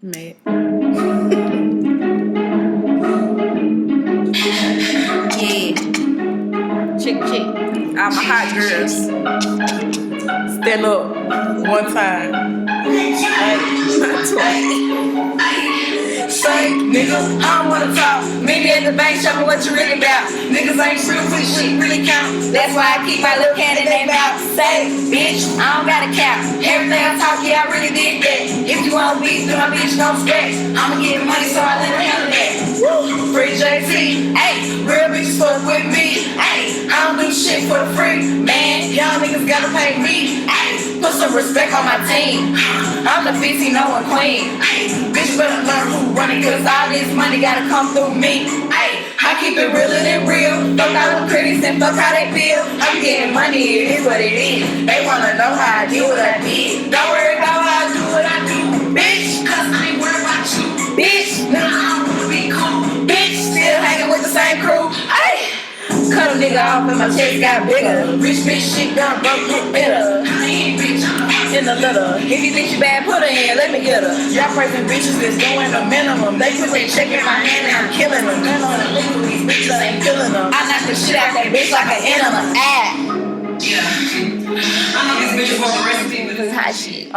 Mad. Yeah. Chick. All my hot girls. Stand up one time. Say, nigga, I don't wanna talk. Meet me at the bank, show me what you really about. Niggas ain't real, free shit really count. That's why I keep my little candy name out. Say, bitch, I don't got a cap. Everything I talk, yeah, I really did that. If you want beef, then my bitch don't scratch. I'ma get money, so I let her handle that. Woo, free JT, ayy, real bitches fuck with me, ayy. I don't do shit for the free, man. Y'all niggas gotta pay me, ayy. Put some respect on my team. I'm the 1501 queen. Bitch better learn who running, cause all this money gotta come through me. Ay, I keep it realer than real. Fuck all the critics and fuck how they feel. I'm getting money, it is what it is. They wanna know how I do what I did. Don't worry about how I do what I do, bitch, cause I ain't worried about you. Bitch, nah, I don't wanna be cool. Bitch, still hanging with the same crew. Ay, cut a nigga off and my chest got bigger. Rich bitch shit done broke, look better. I ain't bitch, in the litter. If you think she bad, put her in, let me get her. Y'all praising bitches that's doing the minimum. They put their check in my hand and I'm killing them. Gun on the nigga, these bitches ain't killing them. I knock the shit out that bitch like an enema. Yeah. I know these bitches want the recipe with this hot shit.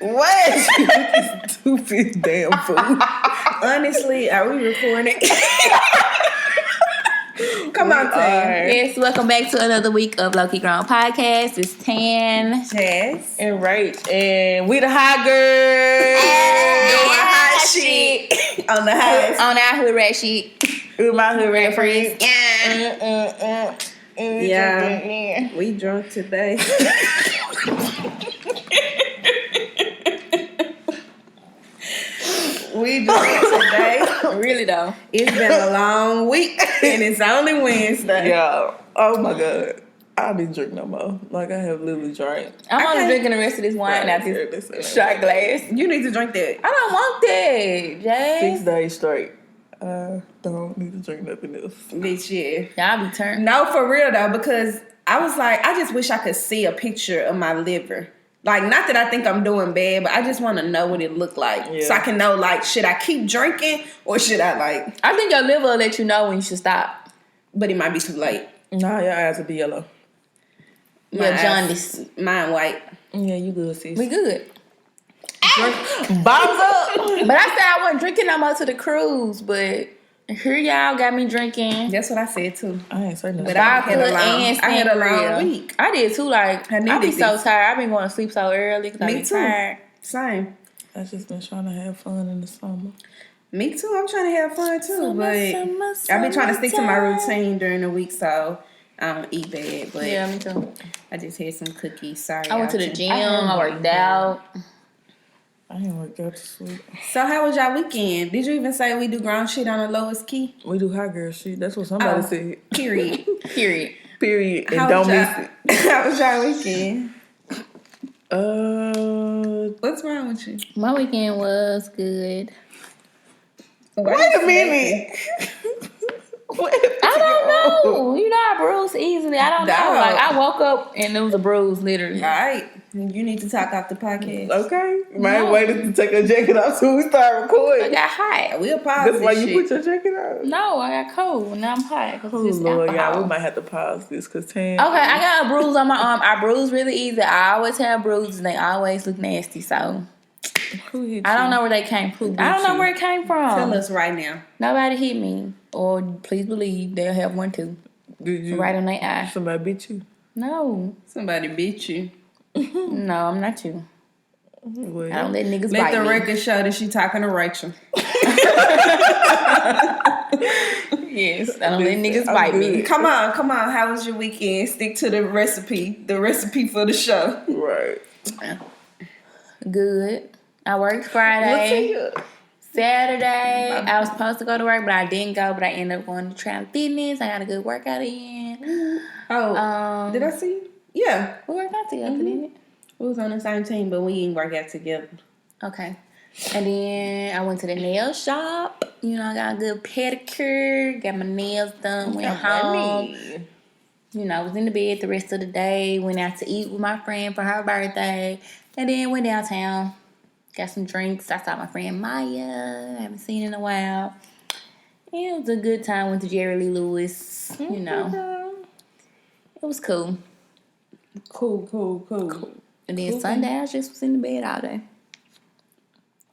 What? Stupid damn fool. Honestly, are we recording? Come on, Tan. Yes, welcome back to another week of Lowkeygrownpodcast. It's Tan, Jazz, and Rach, and we the hot girls doing hot shit on the house, on our hood rat shit with my hood rat friends. Yeah, we drunk today. We drunk today. Really though, it's been a long week and it's only Wednesday. Yeah. Oh my God. I didn't drink no more. Like I have literally drank. I'm only drinking the rest of this wine out this shot glass. You need to drink that. I don't want that, Jay. 6 days straight. I don't need to drink nothing else. Bitch, yeah. Y'all be turned. No, for real though, because I was like, I just wish I could see a picture of my liver. Like, not that I think I'm doing bad, but I just want to know what it looked like. Yeah. So I can know, like, should I keep drinking or should I, like... I think your liver will let you know when you should stop. But it might be too late. Nah, your eyes will be yellow. Yeah, jaundice. Mine white. Yeah, you good, sis. We good. Bottles up! But I said I wasn't drinking no more to the cruise, but... Here y'all got me drinking. That's what I said too. I ain't saying nothing. But I had a long week. I did too. Like I be so tired. I've been going to sleep so early because I be tired. Same. I just been trying to have fun in the summer. Me too. I'm trying to have fun too, but I've been trying to stick to my routine during the week, so I don't eat bad. But yeah, me too. I just had some cookies. Sorry. I went to the gym. I worked out. I didn't work out to sleep. So how was y'all weekend? Did you even say we do grown shit on the lowest key? We do hot girl shit. That's what somebody said. Period. Period. And don't miss it. How was y'all weekend? What's wrong with you? My weekend was good. Wait a minute. I don't know. You know I bruise easily. I don't know. Like I woke up and it was a bruise literally. All right. You need to talk off the podcast. Okay. Might wait to take your jacket off till we start recording. I got hot. We'll pause. That's why you put your jacket on? No, I got cold. Now I'm hot. Oh, Lord, y'all. We might have to pause this because Tan. Okay, I got a bruise on my arm. I bruise really easy. I always have bruises and they always look nasty. So who hit you? I don't know where they came from. I don't know where it came from. Tell us right now. Nobody hit me. Or please believe they'll have one too. Did you? Right on their eye. Somebody beat you? No. Somebody beat you. No, I'm not you. Well, I don't let niggas let bite the me. record show that she talking to Rachel. Yes, I don't let niggas bite me. Come on. How was your weekend? Stick to the recipe for the show. Right. Good. I worked Friday. Saturday, I was supposed to go to work, but I didn't go. But I ended up going to Try Fitness. I got a good workout in. Oh, did I see you? Yeah. We worked out together, didn't it? We was on the same team, but we didn't work out together. Okay. And then I went to the nail shop. You know, I got a good pedicure. Got my nails done. Went home. Was in the bed the rest of the day. Went out to eat with my friend for her birthday. And then went downtown. Got some drinks. I saw my friend Maya. I haven't seen in a while. And it was a good time. Went to Jerry Lee Lewis. It was cool. Cool. And then Sunday, I just was in the bed all day.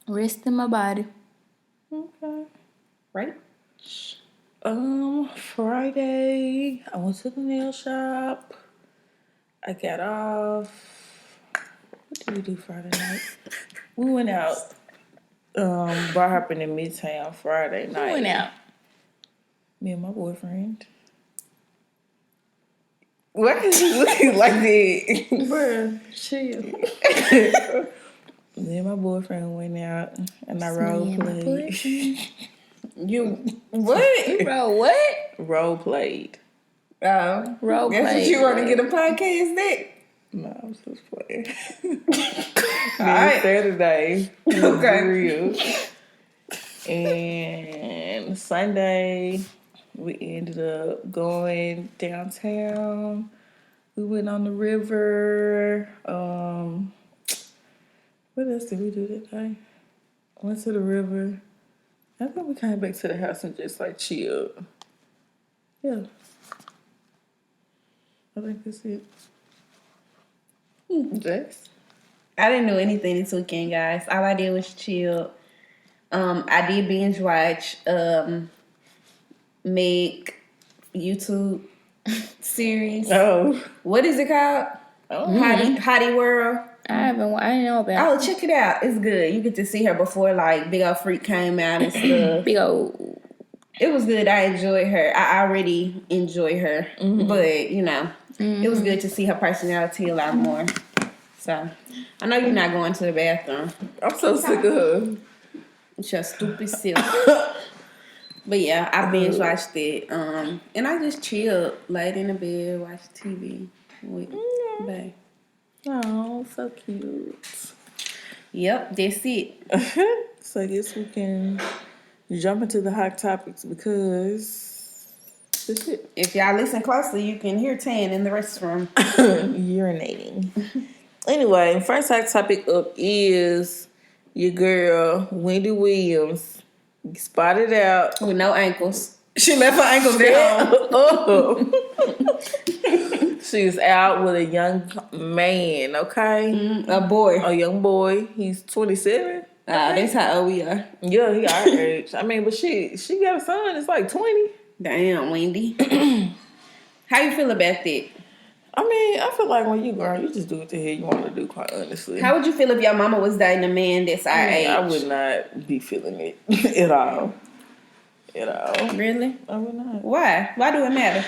Resting my body. Okay. Right? Friday, I went to the nail shop. I got off. What did we do Friday night? We went out bar hopping in Midtown Friday night. Who went out? Me and my boyfriend. Why is you looking like that? Bruh, chill. Me and my boyfriend went out and I role played. You what? You role what? Role played. Role That's play. what you want to get a podcast next? No, I was just playing. All right. Saturday. Okay. Real. And Sunday, we ended up going downtown. We went on the river. What else did we do that day? Went to the river. I think we came back to the house and just like chilled. Yeah. I think that's it. Jess? I didn't do anything this weekend, guys. All I did was chill. I did binge watch Meg YouTube series. Oh. What is it called? Oh. Hottie World. I didn't know about it. Oh, check it out. It's good. You get to see her before like Big Old Freak came out and stuff. Big old. It was good. I enjoyed her. I already enjoy her. But, it was good to see her personality a lot more. So, I know you're not going to the bathroom. I'm so sick of her. It's your stupid self. But yeah, I binge watched it. And I just chilled, laid in the bed, watched TV with babe. Oh, so cute. Yep, that's it. So I guess we can jump into the hot topics because that's it. If y'all listen closely, you can hear Tan in the restroom. Urinating. Anyway, first hot topic up is your girl, Wendy Williams, spotted out. With no ankles. She left her ankles at home. She's out with a young man, okay? A boy. A young boy. He's 27. That's how old we are. Yeah, he our age. I mean, but she got a son. It's like 20. Damn, Wendy. How you feel about that? I mean, I feel like when you grown, you just do what the hell you want to do, quite honestly. How would you feel if your mama was dating a man that's our age? I would not be feeling it at all. At all. Really? I would not. Why? Why do it matter?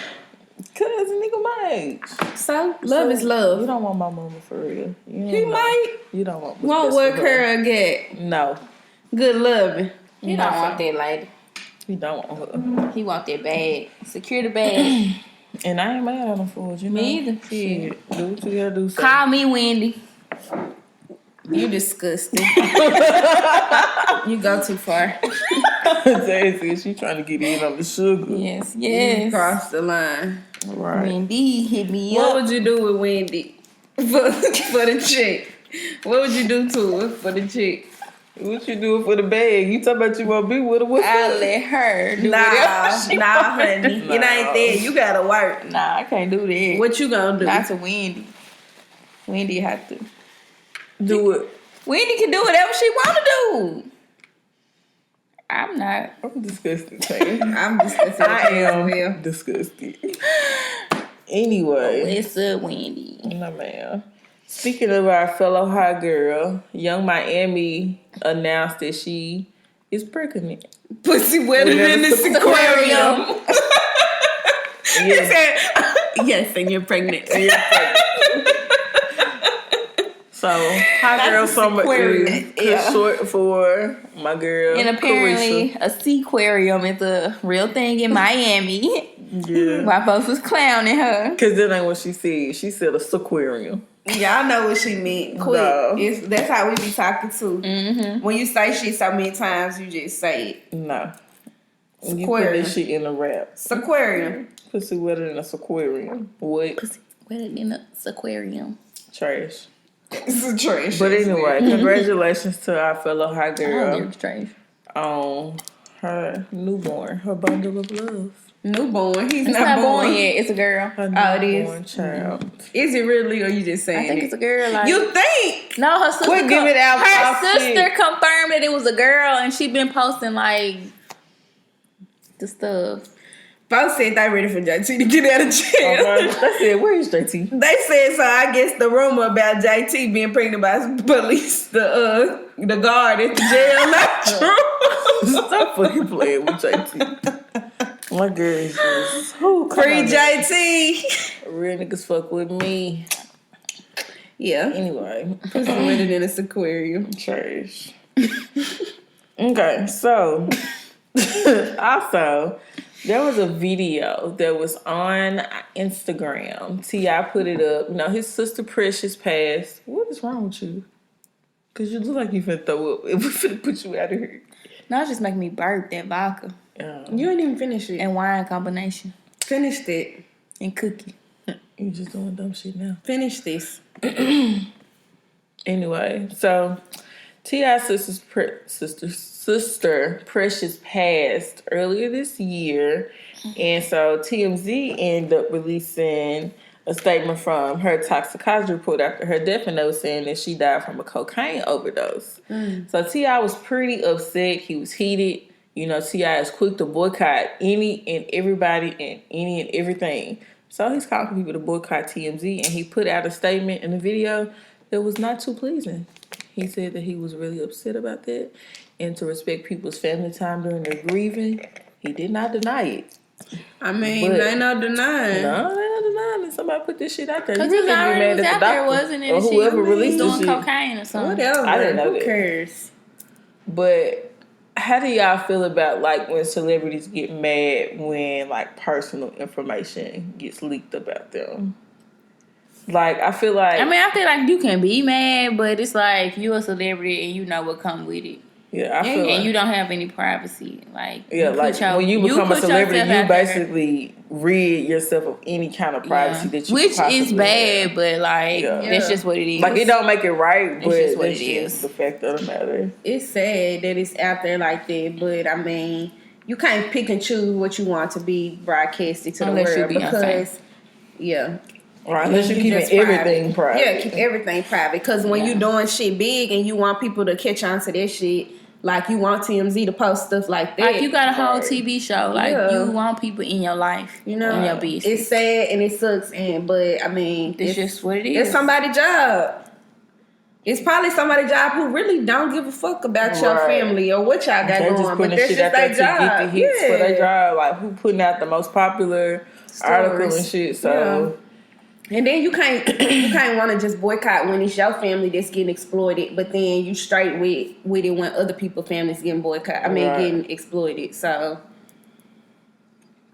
Because a nigga my age. So, love is love. You don't want my mama for real. He might. You don't want Won't work her or get No. good loving. He don't want that lady. You don't want her. He want that bag. Secure the bag. And I ain't mad at him for it, you know? Me either. Shit. Do what you gotta do. So. Call me Wendy. You disgusting. You go too far. Jay she trying to get in on the sugar. Yes. You crossed the line. Right. Wendy, hit me What up. would you do with Wendy for the chick? What would you do to her for the chick? What you doing for the bag? You talking about you want to be with her? What's I'll up? let her do Nah, whatever she honey. Nah. It ain't there. You gotta work. Nah, I can't do that. What you gonna do? Not to Wendy. Wendy have to. Do it. Wendy can do whatever she want to do. I'm not. I'm disgusted, man. I'm disgusted. I am disgusted. Anyway. What's up, Wendy? No, man. Speaking of our fellow hot girl, Young Miami announced that she is pregnant. Pussy wetter than this aquarium. Yes. Yes, and you're pregnant. So, hot girl summer is short for my girl. And apparently, a seaquarium is a real thing in Miami. Yeah. While folks was clowning her. Because that ain't what she said. She said a seaquarium. Y'all know what she meant. Quick. No. That's how we be talking too. Mm-hmm. When you say shit so many times, you just say it. No. You put this shit in a wrap. Aquarium. Pussy wetter than a aquarium. What? Pussy wetter than a aquarium. Trash. It's a trash. But anyway, congratulations to our fellow hot girl Trash. on her newborn, her bundle of love. Newborn. He's It's not born yet. It's a girl. Her it is? newborn child. Is it really, or you just saying I think it? it's a girl. Like, You think? no, her sister. Quit giving out her false sister shit. confirmed that it was a girl, and she been posting like the stuff. Folks said they ready for JT to get out of jail. I said, where is JT? They said so. I guess the rumor about JT being pregnant by police, the guard at the jail, not true. Stop fucking playing with JT. My girl is just Free JT. Real niggas fuck with me. Yeah. Anyway, Pussy wetter than a aquarium. trash. Okay, so also there was a video that was on Instagram. T.I. put it up. You know, his sister Precious passed. What is wrong with you? Because you look like you finna throw up. It was finna put you out of here. No, it's just making me burp that vodka You didn't even finish it. and wine combination Finished it. and cookie. You just doing dumb shit now. Finish this. Anyway, so T.I.'s sister Precious passed earlier this year, and so TMZ ended up releasing a statement from her toxicology report after her death note saying that she died from a cocaine overdose. So T.I. was pretty upset. He was heated. You know, T.I. is quick to boycott any and everybody and any and everything. So he's calling people to boycott TMZ, and he put out a statement in the video that was not too pleasing. He said that he was really upset about that and to respect people's family time during their grieving. He did not deny it. I mean, But- ain't no denying. No, they're not denying it. Somebody put this shit out there. Because You he really be already mad was at out the there, doctor wasn't it? or And whoever she released doing this shit. cocaine or something. Whatever. I didn't know Who that. cares? But how do y'all feel about like when celebrities get mad when like personal information gets leaked about them? Like I feel like I feel like you can be mad, but it's like you're a celebrity and you know what come with it. I feel And like you don't have any privacy. Like when you become a put celebrity, yourself you out there. basically rid yourself of any kind of privacy that you which could possibly is bad, have. but like that's just what it is. Like it don't make it right, but just what that's it just is. the fact of the matter. It's sad that it's out there like that, but I mean, you can't pick and choose what you want to be broadcasted to Unless the you world Beyonce. because, Right, unless you're keeping just everything private. Yeah, keep everything private. Because when you're doing shit big and you want people to catch on to that shit, like you want TMZ to post stuff like that. Like you got a whole TV show. Like you want people in your life, you know, in your business. It's sad and it sucks, but I mean, It's just what it is. It's somebody's job. It's probably somebody's job who really don't give a fuck about your family or what y'all got They just going, but putting that's shit just out there their to job. get the hits for their job. Like who putting out the most popular article and shit. So. And then you can't want to just boycott when it's your family that's getting exploited, but then you straight with it when other people's families getting getting exploited. So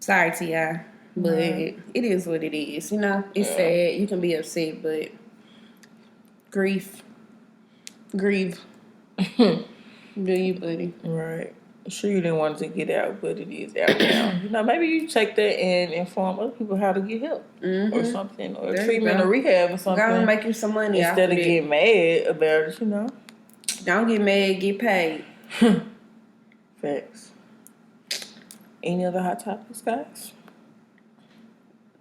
sorry T.I., but it is what it is. You know, it's sad. You can be upset, but grieve. Do you, buddy? Right. I'm sure you didn't want it to get out, but it is out now. You know, maybe you take that and inform other people how to get help or something, or treatment or rehab or something. Gonna make you some money instead of getting mad about it. You know, don't get mad, get paid. Facts. Any other hot topics, guys?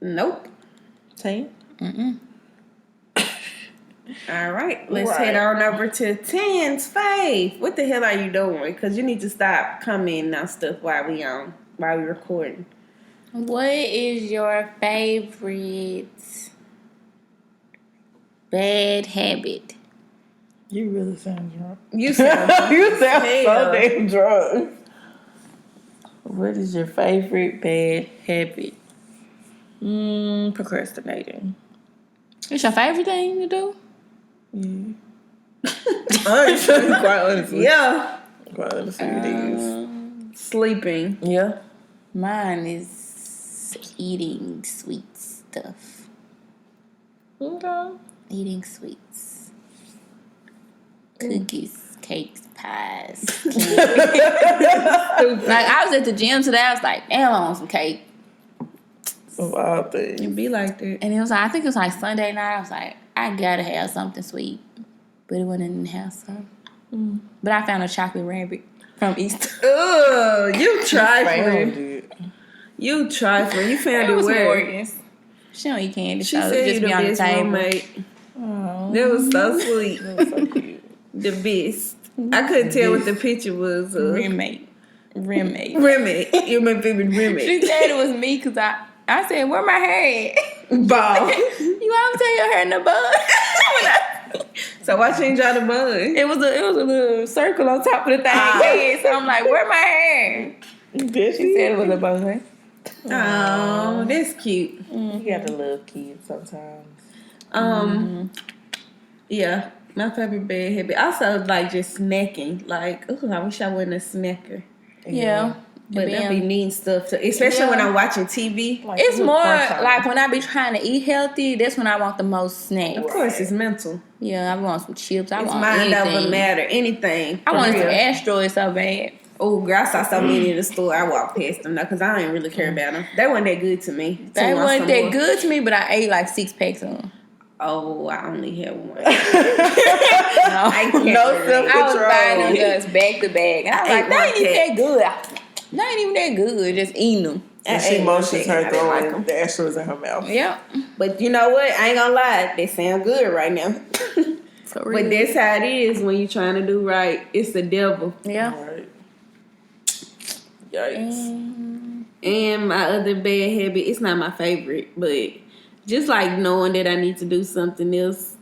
Nope. 10? All right, let's head on over to 10's Faith. What the hell are you doing? Because you need to stop commenting on stuff while we recording. What is your favorite bad habit? You really sound drunk. You sound so damn drunk. What is your favorite bad habit? Procrastinating. It's your favorite thing to do? Quite honestly. Yeah. Quite honestly, it is. Sleeping. Yeah. Mine is eating sweet stuff. Okay. Eating sweets. Cookies, cakes, traumatized. Like, I was at the gym today. I was like, damn, I want some cake. Wild thing. It be like that. And it was like, I think it was like Sunday night. I was like, I gotta have something sweet. But it wasn't in the house, so. But I found a chocolate rabbit from Easter. Ugh, you trifling. You trifling. You found it was where? Morgan's. She don't eat candy, She so said it you just the be on the best table. roommate. Oh, That was so sweet. that was so cute. The best. I couldn't tell what the picture was. Roommate. Remy. You're my favorite Remy. She said it was me because I said, where my hair at? Ball. You always tell your hair in the bun. So why change out the bun? It was a little circle on top of the thing. Yeah, so I'm like, where my hair? She said it was a bun. Oh, that's cute. You gotta love kids sometimes. Yeah, my favorite bad habit. Also, like just snacking. Like, ooh, I wish I wasn't a snacker. Yeah. But I be needing stuff to, especially when I'm watching TV. Like, It's look, more part-time. like when I be trying to eat healthy, that's when I want the most snacks. Of course, it's mental. Yeah, I want some chips. I It's want mind anything. over matter. Anything. I For wanted some real. asteroids so bad. Oh, girl, I saw so many in the store. I walked past them now because I didn't really care about them. They weren't that good to me. They So I want wasn't some that more. good to me, but I ate like 6 packs of them. Oh, I only had one. No, I can't No relate. I was buying them Control. just back to back. And I was I like, ate they one ain't even that good. They ain't even that good, just eating them. And I she ate one motions chicken. I her didn't like throwing 'em. the asteroids in her mouth. Yep. But you know what? I ain't gonna lie. They sound good right now. For real. But that's how it is when you're trying to do right. It's the devil. Yeah. Right. Yikes. And my other bad habit, it's not my favorite, but just like knowing that I need to do something else,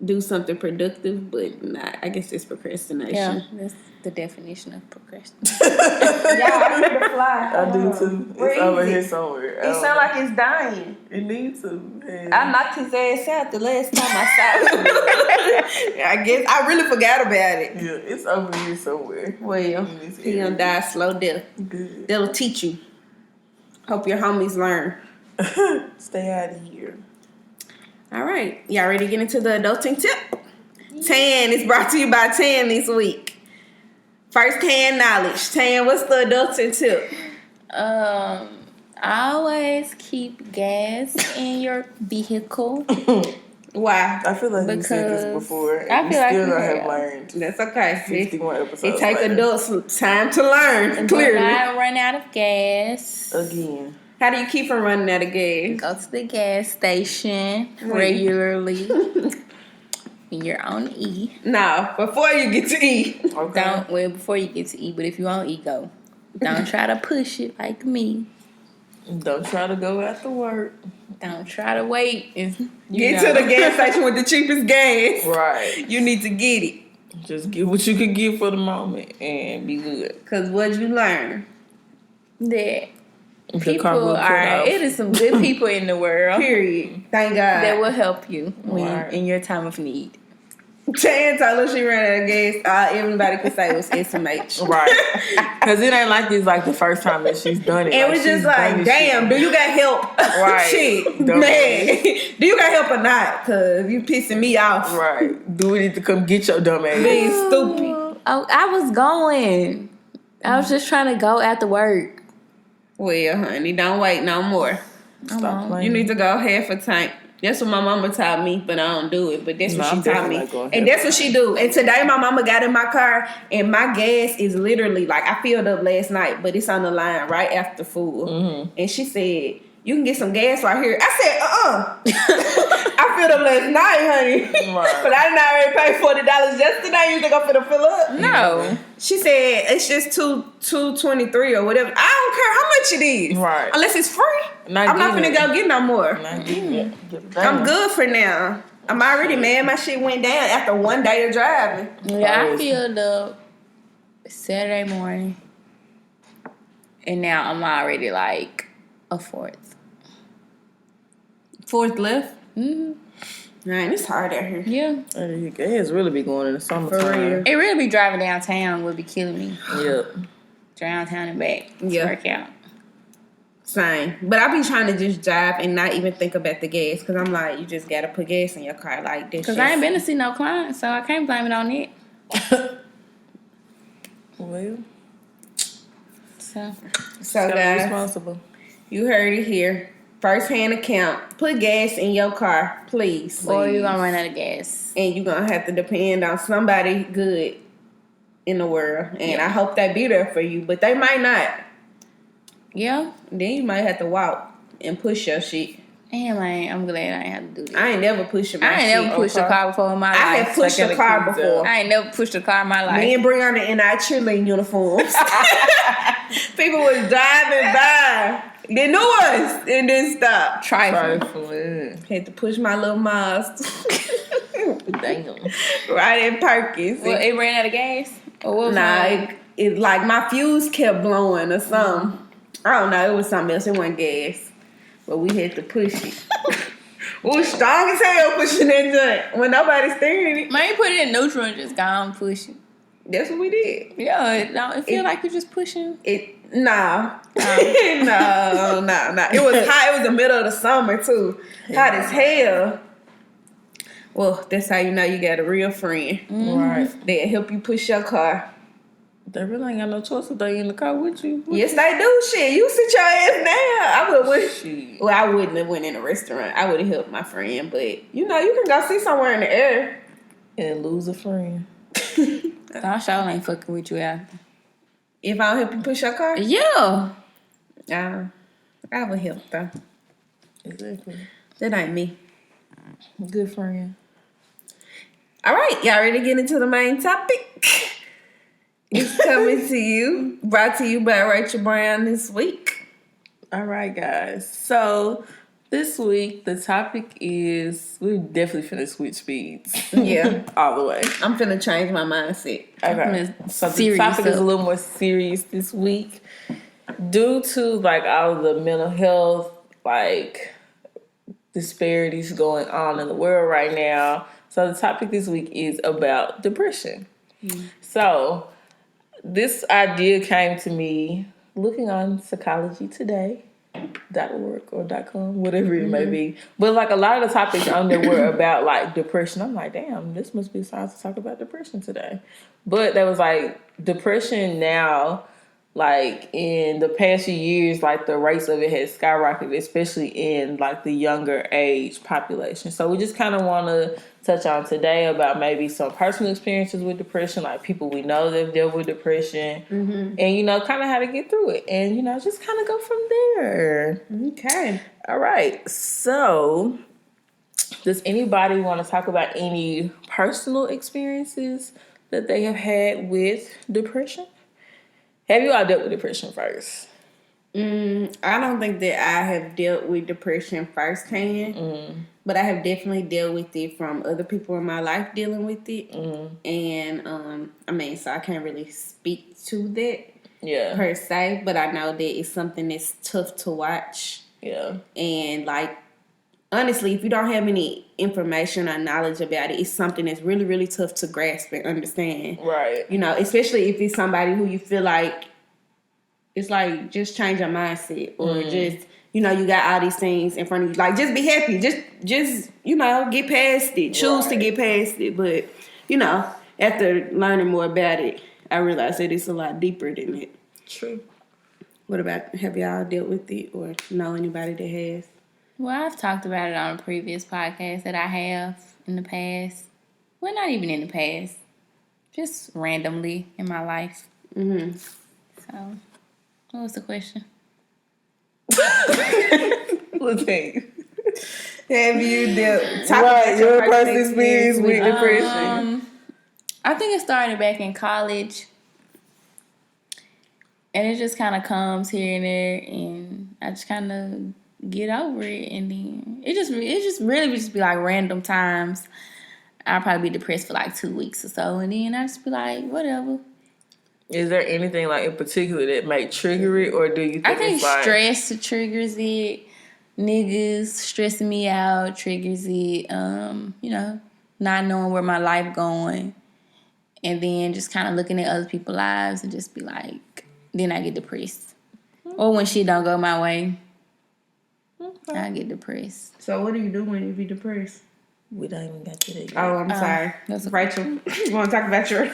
do something productive, but not. I guess it's procrastination. Yeah, that's the definition of procrastination. I heard the fly. I do too. Where It's over is here it? somewhere. It sound like it's dying. it needs to. Yeah. I knocked his ass out the last time I saw him. I guess I really forgot about it. Yeah, it's over here somewhere. Well, In this he area. gonna die a slow death. Good. That'll teach you. Hope your homies learn. Stay out of here. All right. Y'all ready to get into the adulting tip? Tan is brought to you by Tan this week. First hand knowledge. Tan, what's the adulting tip? Always keep gas in your vehicle. Why? I feel like you said this Because before. And I you feel like still we don't have. have learned. That's okay. 61 episodes It take later. adults time to learn, Do clearly. not run out of gas. Again. How do you keep from running out of gas? Go to the gas station regularly. When you're on E. No, before you get to eat. Okay. Before you get to E, but if you on E, go. Don't try to push it like me. Don't try to go after work. Don't try to wait. Get to the gas station with the cheapest gas. Right. You need to get it. Just get what you can get for the moment and be good. Because what you learn? That If your car people will cut are, off. it is some good people in the world Period. Thank God. that will help you when Right. in your time of need. Tan told her she ran out of gas. Everybody could say it was SMH. Right. Because it ain't like this like the first time that she's done it. And like, we're she's just done like, this damn, shit. do you got help? Right. Shit, Don't man. Do you got help or not? Because you pissing me off. Right. Do we need to come get your dumb ass? Being stupid. Oh, I was going. I was just trying to go after work. Well, honey, don't wait no more. Stop playing. You need to go half a tank. That's what my mama taught me, but I don't do it. But that's No, what I'm she taught definitely me. not going And half that's what she do. And today my mama got in my car and my gas is literally like I filled up last night, but it's on the line right after full. Mm-hmm. And she said, you can get some gas right here. I said, I filled up last night, honey. Right. But I didn't already pay $40 yesterday. You think I'm finna fill up? No. She said it's just $2.23 or whatever. I don't care how much it is. Right. Unless it's free. Not I'm not getting finna it. go get no more. Not getting it. Get it I'm done. good for now. I'm already mad my shit went down after one day of driving. Yeah, I Crazy. filled up Saturday morning. And now I'm already like a fourth. Fourth left. Mm-hmm. Man, it's hard out here. Yeah. Hey, gas really be going in the summertime. For real. It really be driving downtown would be killing me. Yep. Downtown and back. Yeah. Work out. Same. But I be trying to just drive and not even think about the gas because I'm like, you just gotta put gas in your car like this. Because I ain't been to see no clients, so I can't blame it on it. Well, So guys, responsible. you heard it here. First-hand account. Put gas in your car, please. or you're gonna run out of gas. And you're going to have to depend on somebody good in the world. And I hope they be there for you, but they might not. Yeah. Then you might have to walk and push your shit. Damn, I'm glad I ain't have to do that. I ain't never pushed my I ain't shit never pushed a car before in my life. I have pushed a car before. I ain't never pushed a car in my life. Me and Brianna in our cheerleading uniforms. People was driving by. They knew us and then stopped. Trifling. Had to push my little Mazda. Damn. Right in Perkins. Well, it ran out of gas? Or what was Nah, it like my fuse kept blowing or something. I don't know. It was something else. It wasn't gas. But we had to push it. We was strong as hell pushing that joint when nobody's steering it. Man, you put it in neutral and just gone pushing. That's what we did. Yeah, it feel like you're just pushing. Nah. No. It was hot. It was the middle of the summer too. Hot as hell. Well, that's how you know you got a real friend. Right. They'll help you push your car. They really ain't got no choice if they in the car with you. Yes, they do. Shit, you sit your ass down. I would. Shit. Well, I wouldn't have went in a restaurant. I would have helped my friend, but you know, you can go see somewhere in the air And lose a friend. I sure ain't fucking with you after. If I don't help you push your car, Yeah. I would help though. Exactly. That ain't me. Good friend. All right, y'all ready to get into the main topic? It's coming to you, brought to you by Rachel Brown this week. All right, guys. So this week the topic is we definitely finna switch speeds. Yeah. All the way. I'm finna change my mindset. Okay. So the Serious topic is up. a little more serious this week due to like all of the mental health like disparities going on in the world right now. So the topic this week is about depression. So this idea came to me looking on psychologytoday.org or .com, whatever it may be. But like a lot of the topics on there were about like depression. I'm like, damn, this must be time to talk about depression today. But there was like depression now, like in the past few years, like the rates of it has skyrocketed, especially in like the younger age population. So we just kind of want to touch on today about maybe some personal experiences with depression, like people we know that have dealt with depression, and you know, kind of how to get through it, and you know, just kind of go from there. Okay. All right. So, does anybody want to talk about any personal experiences that they have had with depression? Have you all dealt with depression first? I don't think that I have dealt with depression firsthand, but I have definitely dealt with it from other people in my life dealing with it. And I mean, so I can't really speak to that per se, but I know that it's something that's tough to watch. Yeah. And like, honestly, if you don't have any information or knowledge about it, it's something that's really, really tough to grasp and understand. Right. You know, especially if it's somebody who you feel like it's like just change your mindset or just, you know, you got all these things in front of you. Like, just be happy. Just you know, get past it. Choose to get past it. But, you know, after learning more about it, I realized that it's a lot deeper than that. True. What about, have y'all dealt with it or know anybody that has? Well, I've talked about it on a previous podcast that I have in the past. Well, not even in the past. Just randomly in my life. So, what was the question? Let's see. Have you dealt Your personal experience with depression? I think it started back in college. And it just kind of comes here and there. And I just kind of get over it, and then it just really just be like random times. I'll probably be depressed for like 2 weeks or so, and then I just be like, whatever. Is there anything like in particular that might trigger it, or do you think I think it's like stress triggers it? Niggas stressing me out triggers it. You know, not knowing where my life going, and then just kind of looking at other people's lives and just be like, then I get depressed, or when shit don't go my way. I get depressed. So what do you do when you be depressed? we don't even got to that yet? Oh, I'm sorry. That's okay. Rachel, you want to talk about your...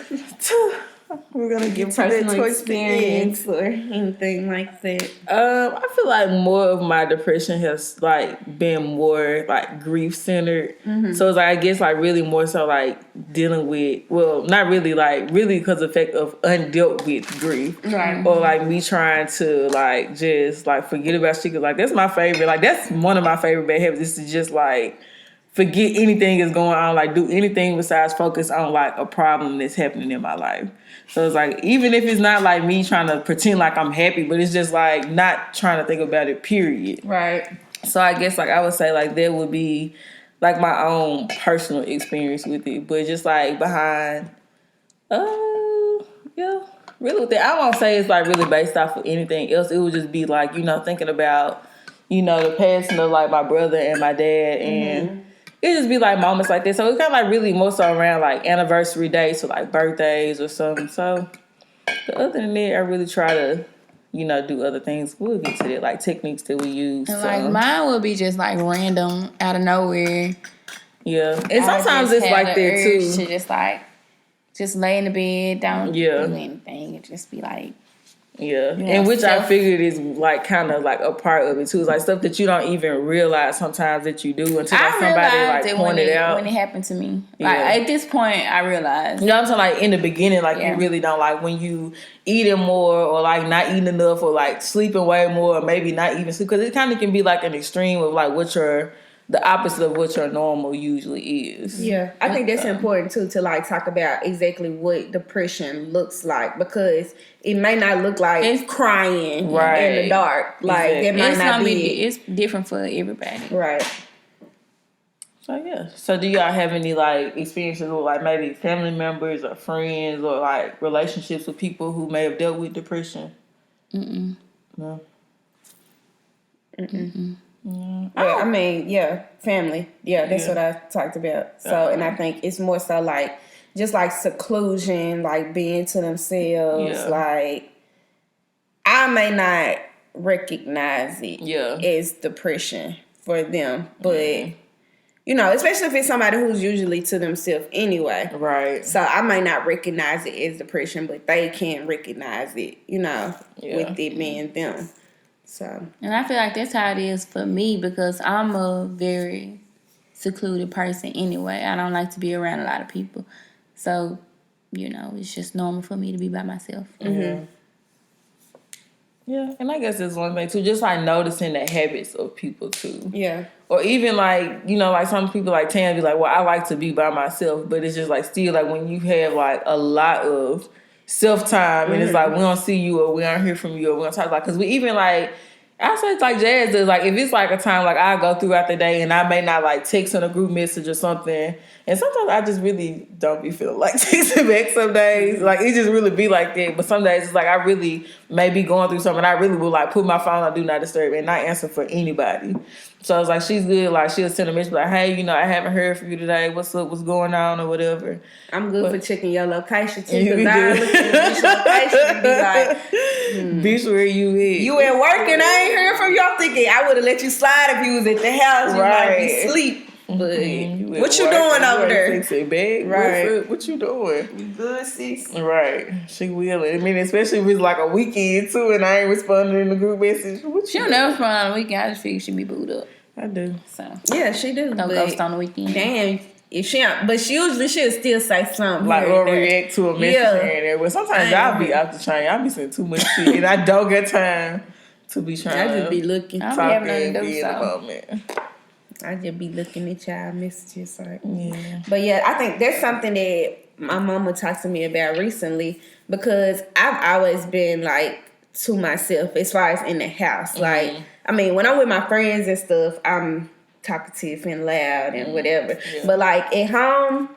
We're gonna give to personal that towards the end. experience or anything like that. I feel like more of my depression has like been more like grief centered. So it's like I guess like really more so like dealing with, well, not really, like really because of the fact of undealt with grief, Right. or like me trying to like just like forget about shit. 'Cause like that's my favorite, like that's one of my favorite bad habits, is to just like forget anything is going on, like do anything besides focus on like a problem that's happening in my life. So it's like, even if it's not like me trying to pretend like I'm happy, but it's just like not trying to think about it, period. Right. So I guess like I would say like there would be like my own personal experience with it, but just like behind, yeah, really with that, I won't say it's like really based off of anything else. It would just be like, thinking about, the passing of like my brother and my dad, and it just be like moments like this. So it's kind of like really more so around like anniversary days or like birthdays or something. So but other than that, I really try to, do other things. We'll get to that, like techniques that we use. And so. like mine would be just like random out of nowhere. Yeah, and sometimes it's like that too. To just lay in the bed, don't do anything, and just be like. Yeah, and which I figured is like kind of like a part of it too. It's like stuff that you don't even realize sometimes that you do until like somebody like pointed out when it happened to me. Yeah. Like at this point, I realized. You know what I'm saying? Like in the beginning, like you really don't like when you eating more or like not eating enough or like sleeping way more or maybe not even sleep, because it kind of can be like an extreme of like the opposite of what your normal usually is. Yeah, I think that's important too, to like talk about exactly what depression looks like, because it may not look like it's crying in the dark. Like it might not be. It's different for everybody. Right. So yeah. So do y'all have any like experiences with like maybe family members or friends or like relationships with people who may have dealt with depression? No. Yeah, I mean, family. Yeah, that's what I talked about. So, and I think it's more so like, just like seclusion, like being to themselves. Yeah. Like, I may not recognize it as depression for them, but, especially if it's somebody who's usually to themselves anyway. Right. So I might not recognize it as depression, but they can recognize it, with it being them. So. And I feel like that's how it is for me, because I'm a very secluded person anyway. I don't like to be around a lot of people. So, it's just normal for me to be by myself. Mm-hmm. Yeah, and I guess there's one thing too, just like noticing the habits of people too. Yeah. Or even like, like some people like Tam be like, well, I like to be by myself, but it's just like still like when you have like a lot of self-time and it's like we don't see you or we don't hear from you or we don't talk, like, because we even like, I say it's like Jazz does, like if it's like a time like I go throughout the day and I may not like text in a group message or something, and sometimes I just really don't be feeling like texting back some days, like it just really be like that. But some days it's like I really may be going through something, I really will like put my phone on do not disturb and not answer for anybody. So it's like she's good, like she'll send a message like, hey, I haven't heard from you today, what's up, what's going on or whatever. I'm good for checking your location too, because I look at your location and be like, bitch, where you at? You at work and I ain't heard from you. I'm thinking I would have let you slide if you was at the house. You might be asleep. But what you doing over there? Bag? Right. What you doing? You good, sis? Right. She will. I mean, especially if it's like a weekend too and I ain't responding in the group message. She don't never respond on the weekend. I just figure she be booed up. I do. So yeah, she do. No ghost on the weekend. Damn. If she, but she usually she'll still say something like or react to a message here and there. But sometimes I'll be out the chain. I'll be saying too much shit and I don't get time to be trying. I just be looking. I don't have nothing to do so. I just be looking at y'all messages. Like, but yeah, I think that's something that my mama talked to me about recently, because I've always been like to myself as far as in the house. Like, I mean, when I'm with my friends and stuff, I'm talkative and loud and whatever. Yeah. But like at home,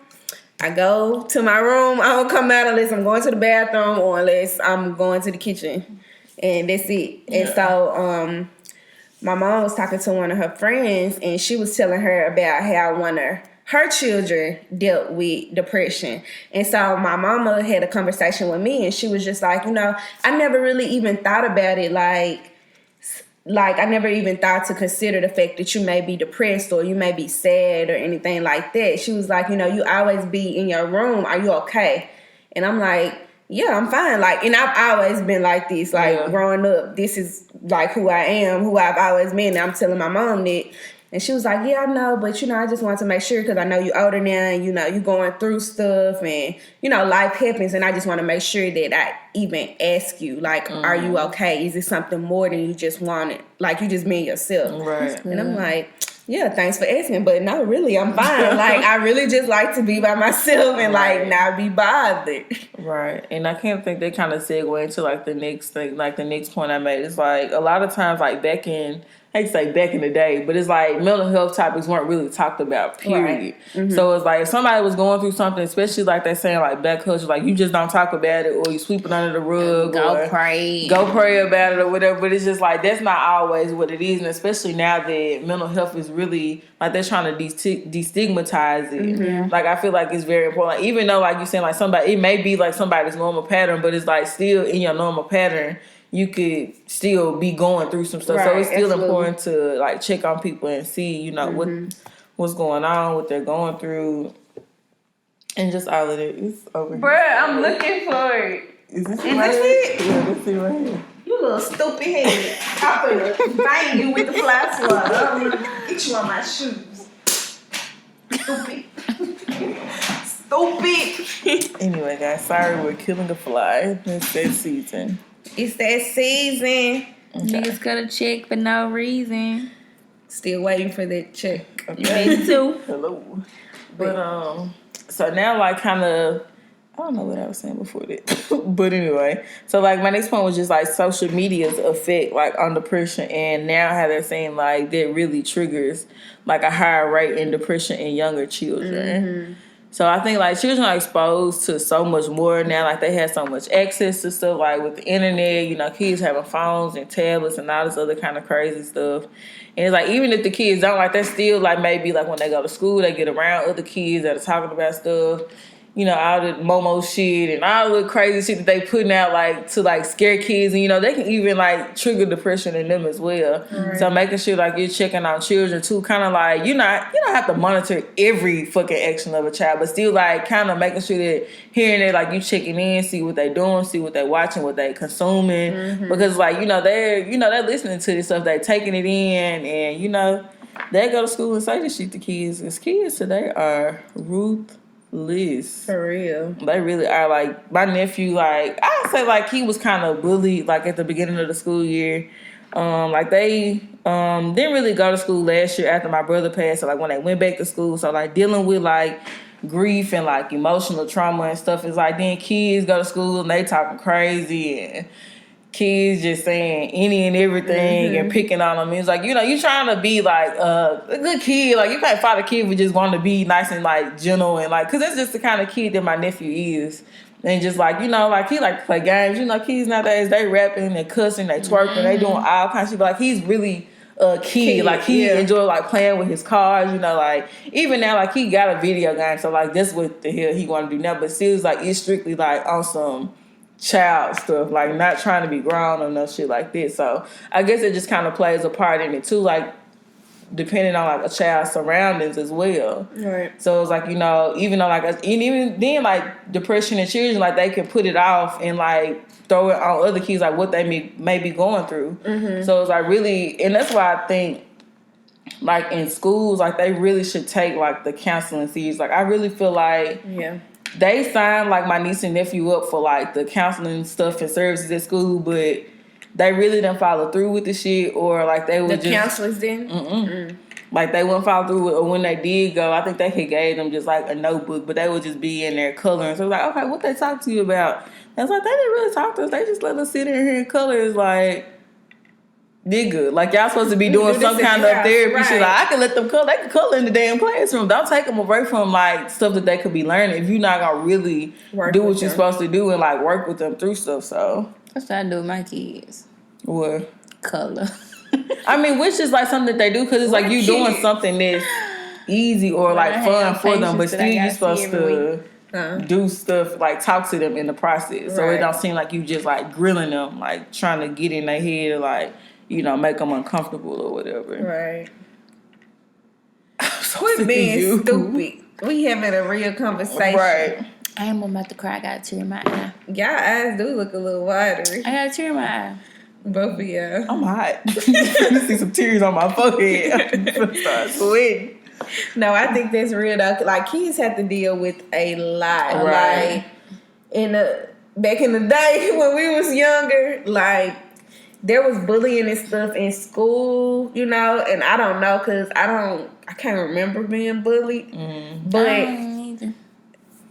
I go to my room. I don't come out unless I'm going to the bathroom or unless I'm going to the kitchen, and that's it. Yeah. And so, my mom was talking to one of her friends, and she was telling her about how one of her children dealt with depression. And so my mama had a conversation with me, and she was just like, I never really even thought about it. Like I never even thought to consider the fact that you may be depressed or you may be sad or anything like that. She was like, you always be in your room. Are you okay? And I'm like, yeah, I'm fine. Like, and I've always been like this. Like, growing up, this is like who I am, who I've always been. And I'm telling my mom that. And she was like, yeah, I know, but, I just wanted to make sure because I know you're older now and, you're going through stuff and, life happens. And I just want to make sure that I even ask you, like, are you okay? Is it something more than you just want it? Like, you just mean yourself. Right. And I'm like, yeah, thanks for asking, but no, really, I'm fine. Like, I really just like to be by myself and, like, not be bothered. Right. And I can't think they kind of segue into, like, the next thing, like, the next point I made. It's, like, a lot of times, like, I hate to say back in the day, but it's like mental health topics weren't really talked about, period. Right. Mm-hmm. So it's like if somebody was going through something, especially like they're saying like black culture, like you just don't talk about it or you sweep it under the rug Go pray about it or whatever. But it's just like that's not always what it is, and especially now that mental health is really like they're trying to destigmatize it. Mm-hmm. Like I feel like it's very important. Like, even though like you're saying like somebody, it may be like somebody's normal pattern, but it's like still in your normal pattern. You could still be going through some stuff. Right, so it's still absolutely. important to like check on people and see, what's going on, what they're going through. And just all of it. It's over here. Bruh, I'm looking for it. Is this it? Yeah, this is right here. You little stupid head. I'm finna bang you with the fly swatter. I'm gonna get you on my shoes. Stupid. Stupid. Anyway, guys, sorry we're killing a fly. It's that season. It's that season. Okay. Niggas got a check for no reason. Still waiting for that check. Me too. Hello. But so now like kind of I don't know what I was saying before that. But anyway, so like my next point was just like social media's effect like on depression, and now how they're saying like that really triggers like a higher rate in depression in younger children. Mm-hmm. So I think like children are exposed to so much more now. Like they have so much access to stuff like with the internet, kids having phones and tablets and all this other kind of crazy stuff. And it's like even if the kids don't, like they still like maybe like when they go to school, they get around other kids that are talking about stuff. All the Momo shit and all the crazy shit that they putting out like to like scare kids, and they can even like trigger depression in them as well. Right. So making sure like you're checking on children too, kind of like you don't have to monitor every fucking action of a child, but still like kind of making sure that here and there like you checking in, see what they doing, see what they watching, what they consuming, because like they're listening to this stuff, they taking it in, and they go to school and say this shit to kids. Because kids today are ruthless. For real. They really are. Like my nephew, like I'd say like he was kind of bullied like at the beginning of the school year. Like they didn't really go to school last year after my brother passed. So like when they went back to school, so like dealing with like grief and like emotional trauma and stuff is like then kids go to school and they talking crazy and kids just saying any and everything and picking on them. It's like, you trying to be like a good kid. Like you can't fight a kid who just want to be nice and like gentle and like, cause that's just the kind of kid that my nephew is. And just like, like he like to play games. Kids nowadays, they rapping, they cussing, they twerking, they doing all kinds of shit. But like he's really a kid. Like he enjoy like playing with his cars, like even now like he got a video game. So like that's what the hell he want to do now. But still like it's strictly like on some child stuff, like not trying to be grown or no shit like this. So I guess it just kind of plays a part in it too, like depending on like a child's surroundings as well. Right. So it's like even though like even then like depression in children, like they can put it off and like throw it on other kids, like what they may be going through. So it's like really, and that's why I think like in schools, like they really should take like the counseling series. Like I really feel like they signed like my niece and nephew up for like the counseling stuff and services at school, but they really didn't follow through with the shit, or like they would the counselors didn't. Like they wouldn't follow through with, or when they did go, I think they had gave them just like a notebook, but they would just be in there coloring. So it was like, okay, what they talk to you about? And it's like they didn't really talk to us. They just let us sit in here and color. It's like, nigga, like y'all supposed to be doing some kind of therapy shit. Like I can let them color. They can color in the damn classroom. Don't take them away from like stuff that they could be learning if you're not gonna really do what you're supposed to do and like work with them through stuff. So that's what I do with my kids. What? Color. I mean, which is like something that they do because it's like you doing something that's easy or like fun for them, but still you supposed to do stuff like talk to them in the process, so it don't seem like you just like grilling them, like trying to get in their head, like make them uncomfortable or whatever. Right. So quit being stupid. We having a real conversation. Right. I am about to cry. I got a tear in my eye. Y'all eyes do look a little watery. I got a tear in my eye. Both of y'all. I'm hot. You see some tears on my forehead. I'm gonna start sweating. No, I think that's real though. Like kids have to deal with a lot. Right. Like back in the day when we was younger, like there was bullying and stuff in school, you know, and I don't know because I can't remember being bullied, but.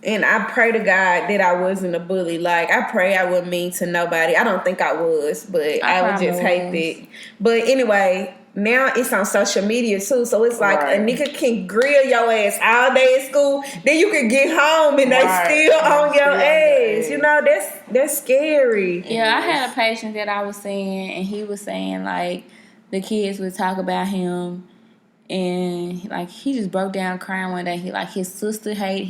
And I pray to God that I wasn't a bully. Like, I pray I wasn't mean to nobody. I don't think I was, but I would just hate that. But anyway, now it's on social media too. So it's like a nigga can grill your ass all day at school. Then you can get home and they still on your ass. You know, that's scary. Yeah, I had a patient that I was seeing, and he was saying, like, the kids would talk about him. And like he just broke down crying one day. He felt like his sister hated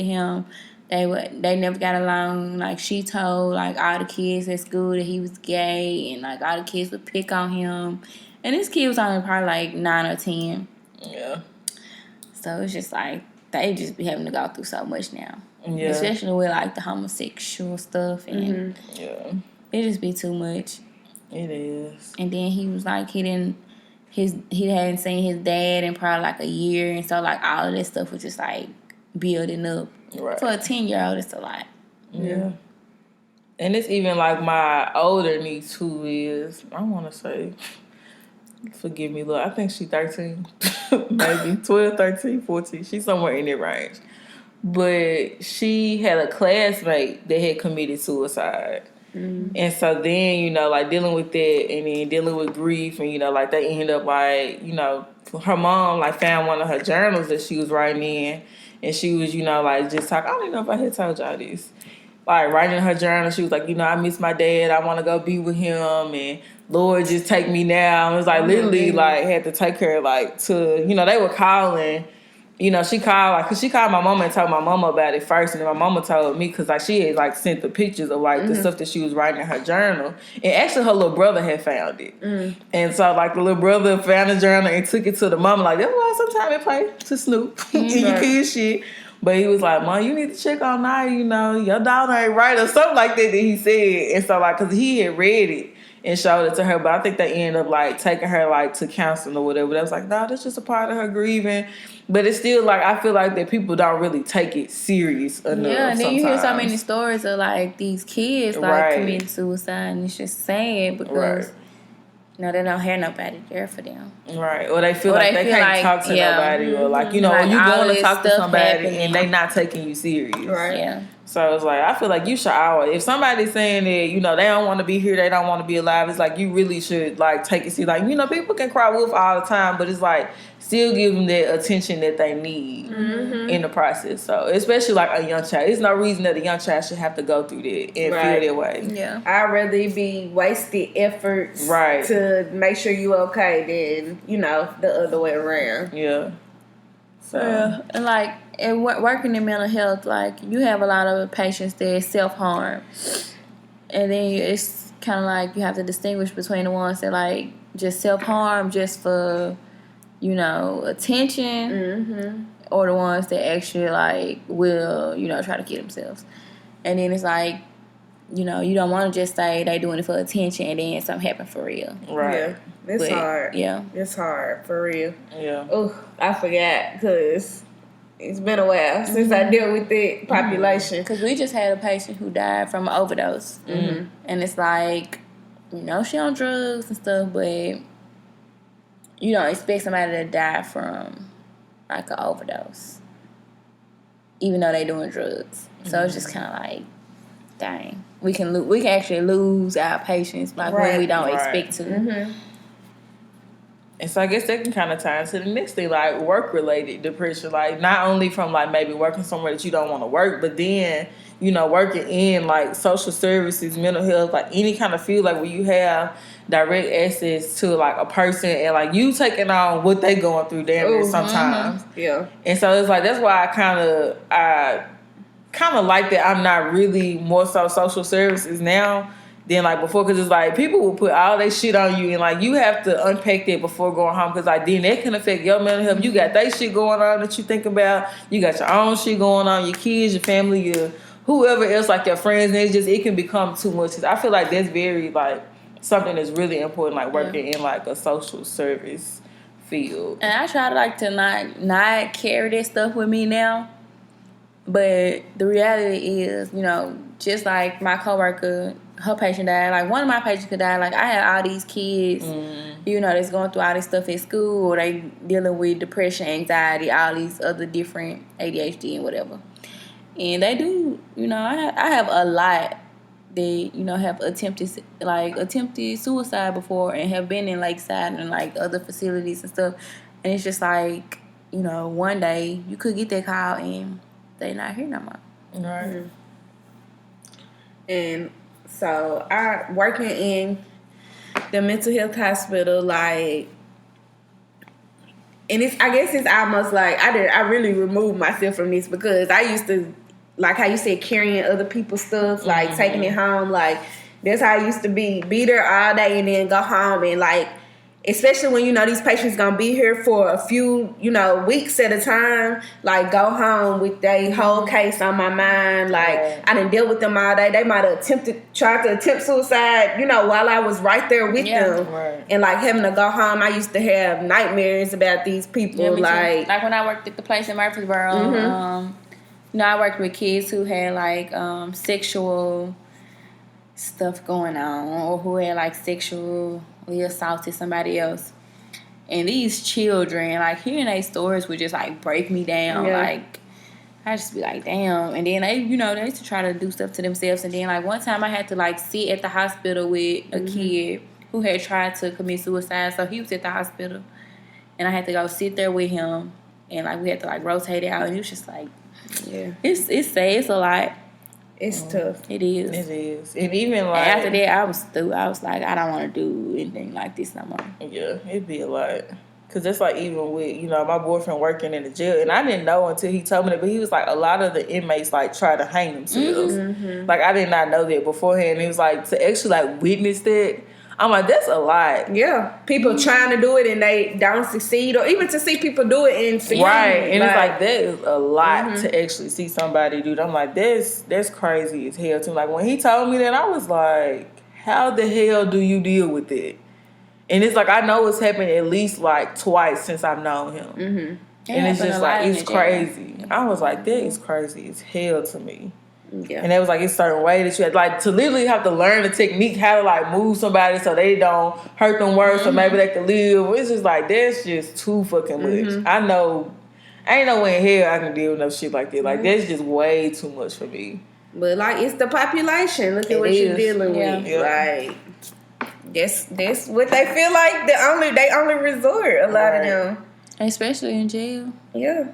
him. They never got along. Like she told like all the kids at school that he was gay, and like all the kids would pick on him. And this kid was only probably like 9 or 10. Yeah. So it's just like they just be having to go through so much now. Yeah. Especially with like the homosexual stuff, and it just be too much. It is. And then he was like he hadn't seen his dad in probably like a year, and so like all of this stuff was just like building up. Right. For a 10-year-old, it's a lot. Yeah. And it's even like my older niece who is, I want to say, forgive me, look, I think she's 13, maybe 12, 13, 14. She's somewhere in that range. But she had a classmate that had committed suicide. And so then, you know, like dealing with that and then dealing with grief and, you know, like they end up like, you know, her mom like found one of her journals that she was writing in, and she was, you know, like just talking, I don't even know if I had told y'all this. Like writing in her journal, she was like, you know, I miss my dad, I want to go be with him, and Lord, just take me now. And it was like literally like had to take her like to, you know, they were calling. You know, she called, like, cause she called my mama and told my mama about it first, and then my mama told me, cause like she had like sent the pictures of like the stuff that she was writing in her journal, and actually her little brother had found it, and so like the little brother found the journal and took it to the mama, like that's why sometimes they play to Snoop in your kid's shit, but he was like, Mom, you need to check on Naya, you know, your daughter ain't right or something like that he said, and so like cause he had read it and showed it to her, but I think they ended up like taking her like to counseling or whatever. They was like, no, that's just a part of her grieving. But it's still like I feel like that people don't really take it serious enough. Yeah, and then sometimes. you hear so many stories of like these kids like committing suicide, and it's just sad because you know they don't have nobody there for them. Right. Or they feel like they can't talk to nobody, or like, you know, like, when you going to talk to somebody and they not taking you serious. Right. Yeah. So it's like, I feel like you should always, if somebody's saying that, you know, they don't want to be here, they don't want to be alive, it's like you really should like take it serious. Like, you know, people can cry wolf all the time, but it's like still give them the attention that they need in the process. So especially like a young child, there's no reason that a young child should have to go through that and feel that way. Yeah, I'd rather it be wasted efforts to make sure you okay than, you know, the other way around. Yeah. So and like and working in mental health, like you have a lot of patients that self-harm, and then it's kind of like you have to distinguish between the ones that like just self-harm just for, you know, attention, or the ones that actually like will, you know, try to kill themselves. And then it's like, you know, you don't want to just say they doing it for attention and then something happen for real. Yeah, it's hard. Yeah, it's hard for real. Yeah. Oh, I forgot because it's been a while since I dealt with the population. Because we just had a patient who died from an overdose, and it's like, you know, she on drugs and stuff, but you don't expect somebody to die from like an overdose, even though they doing drugs. So it's just kind of like, dang, we can actually lose our patients like when we don't expect to. And so I guess that can kind of tie into the next thing, like work-related depression. Like not only from like maybe working somewhere that you don't want to work, but then, you know, working in like social services, mental health, like any kind of field, like where you have direct access to like a person and like you taking on what they going through damn sometimes. Yeah. And so it's like, that's why I kind of like that I'm not really more so social services now. than like before, because it's like people will put all their shit on you, and like you have to unpack that before going home, because like then that can affect your mental health. You got that shit going on that you think about. You got your own shit going on, your kids, your family, your whoever else, like your friends, and it can become too much. Cause I feel like that's very like something that's really important, like working in like a social service field. And I try to like to not carry that stuff with me now. But the reality is, you know, just like my coworker, her patient died. Like one of my patients could die. Like I had all these kids, you know, that's going through all this stuff at school, or they dealing with depression, anxiety, all these other different ADHD and whatever. And they do, you know, I have a lot that, you know, have attempted suicide before and have been in Lakeside and like other facilities and stuff. And it's just like, you know, one day you could get that call and they not here no more. Right. Mm-hmm. And so I working in the mental health hospital, like, and I guess it's almost like I really removed myself from this, because I used to, like how you said, carrying other people's stuff, like taking it home, like that's how I used to be there all day and then go home, and like, especially when, you know, these patients gonna be here for a few, you know, weeks at a time, like go home with their whole case on my mind. Like I didn't deal with them all day. They might have tried to attempt suicide, you know, while I was right there with them. Right. And like having to go home, I used to have nightmares about these people. Like when I worked at the place in Murfreesboro, you know, I worked with kids who had like sexual stuff going on, or who had like sexually assaulted somebody else. And these children, like hearing their stories would just like break me down. Like I just be like, damn. And then they, you know, they used to try to do stuff to themselves. And then like one time I had to like sit at the hospital with a kid who had tried to commit suicide. So he was at the hospital and I had to go sit there with him, and like we had to like rotate it out, and it was just like, it's sad. It's a lot. It's tough. It is. It is. And even like... And after that, I was through. I was like, I don't want to do anything like this no more. Yeah, it'd be a lot. Because that's like even with, you know, my boyfriend working in the jail. And I didn't know until he told me that. But he was like, a lot of the inmates like try to hang themselves. Like I did not know that beforehand. He was like, to actually like witness that, I'm like, that's a lot. Yeah. People trying to do it and they don't succeed, or even to see people do it and see. Right. And it's like, that is a lot to actually see somebody do that. I'm like, that's crazy as hell to me. Like when he told me that, I was like, how the hell do you deal with it? And it's like, I know it's happened at least like twice since I've known him. And it's just like, it's crazy. I was like, that is crazy as hell to me. Yeah. And it was like a certain way that you had like to literally have to learn the technique, how to like move somebody so they don't hurt them worse, so maybe they can live. It's just like, that's just too fucking much. I ain't no way in hell I can deal with no shit like that. Like that's just way too much for me. But like, it's the population. Look at what you're dealing with. Like that's what they feel like. They only resort. A lot of them, especially in jail. Yeah.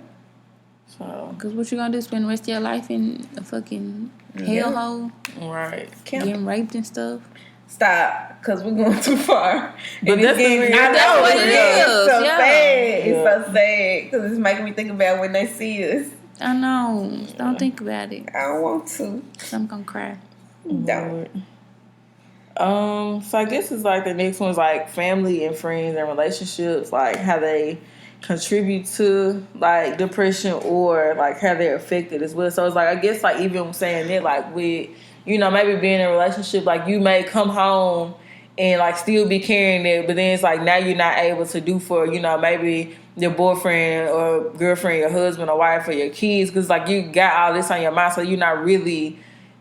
So, because what you gonna do? Spend the rest of your life in a fucking hellhole? Right. Getting raped and stuff. Stop, because we're going too far. But that's what it is. It's so sad. Yeah. It's so sad because it's making me think about when they see us. I know. Don't think about it. I don't want to. I'm gonna cry. Don't. So I guess it's like the next one's like family and friends and relationships, like how they contribute to like depression or like how they're affected as well. So it's like, I guess like even saying that, like with, you know, maybe being in a relationship, like you may come home and like still be carrying it, but then it's like now you're not able to do for, you know, maybe your boyfriend or girlfriend, your husband or wife or your kids, because like you got all this on your mind, so you're not really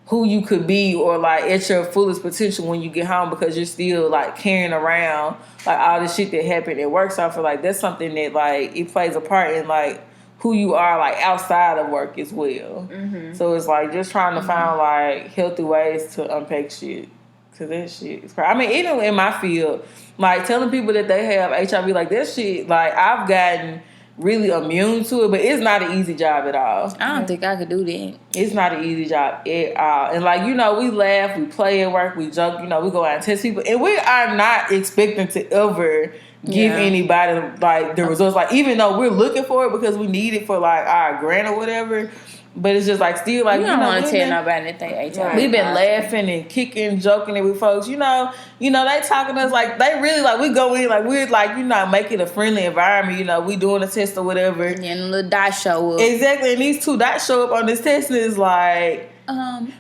who you could be or like at your fullest potential when you get home, because you're still like carrying around like all the shit that happened at work. So I feel like that's something that like it plays a part in like who you are like outside of work as well. So it's like just trying to find like healthy ways to unpack shit, because that shit is crazy. I mean, even in my field, like telling people that they have HIV, like that shit, like I've gotten really immune to it, but it's not an easy job at all. I don't think I could do that. It's not an easy job at all. And like, you know, we laugh, we play at work, we joke, you know, we go out and test people, and we are not expecting to ever give anybody like the results. Like even though we're looking for it because we need it for like our grant or whatever, But it's just like still like you don't want to tell nobody that they HIV. We've been laughing and kicking, joking it with folks. You know, they talking to us like they really like we go in like we're like make it a friendly environment. We doing a test or whatever. And then a little dot show up. Exactly, and these 2 dots show up on this test and it's like and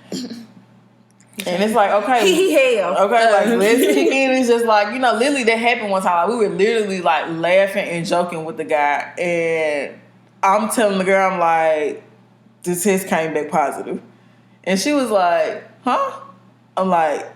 it's like okay, like let's kick in. It's just like literally that happened one time. Like, we were literally like laughing and joking with the guy, and I'm telling the girl, I'm like, the test came back positive. And she was like, huh? I'm like,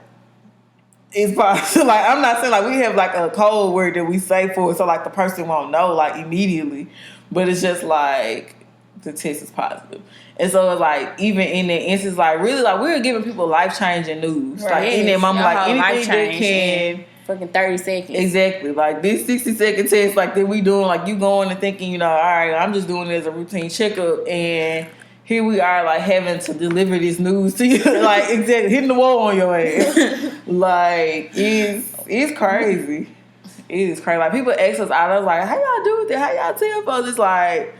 it's positive. Like, I'm not saying like we have like a code word that we say for it so like the person won't know like immediately. But it's just like the test is positive. And so it's like even in that instance, like really like we're giving people life changing news. Right. Like in that moment, like anything that can fucking 30 seconds. Exactly. Like this 60-second test like that we doing, like you going and thinking, all right, I'm just doing it as a routine checkup, and here we are like having to deliver this news to you. Like exactly hitting the wall on your ass. Like it's crazy. It is crazy. Like people ask us out, I was like, how y'all do with it? How y'all tell folks? It's like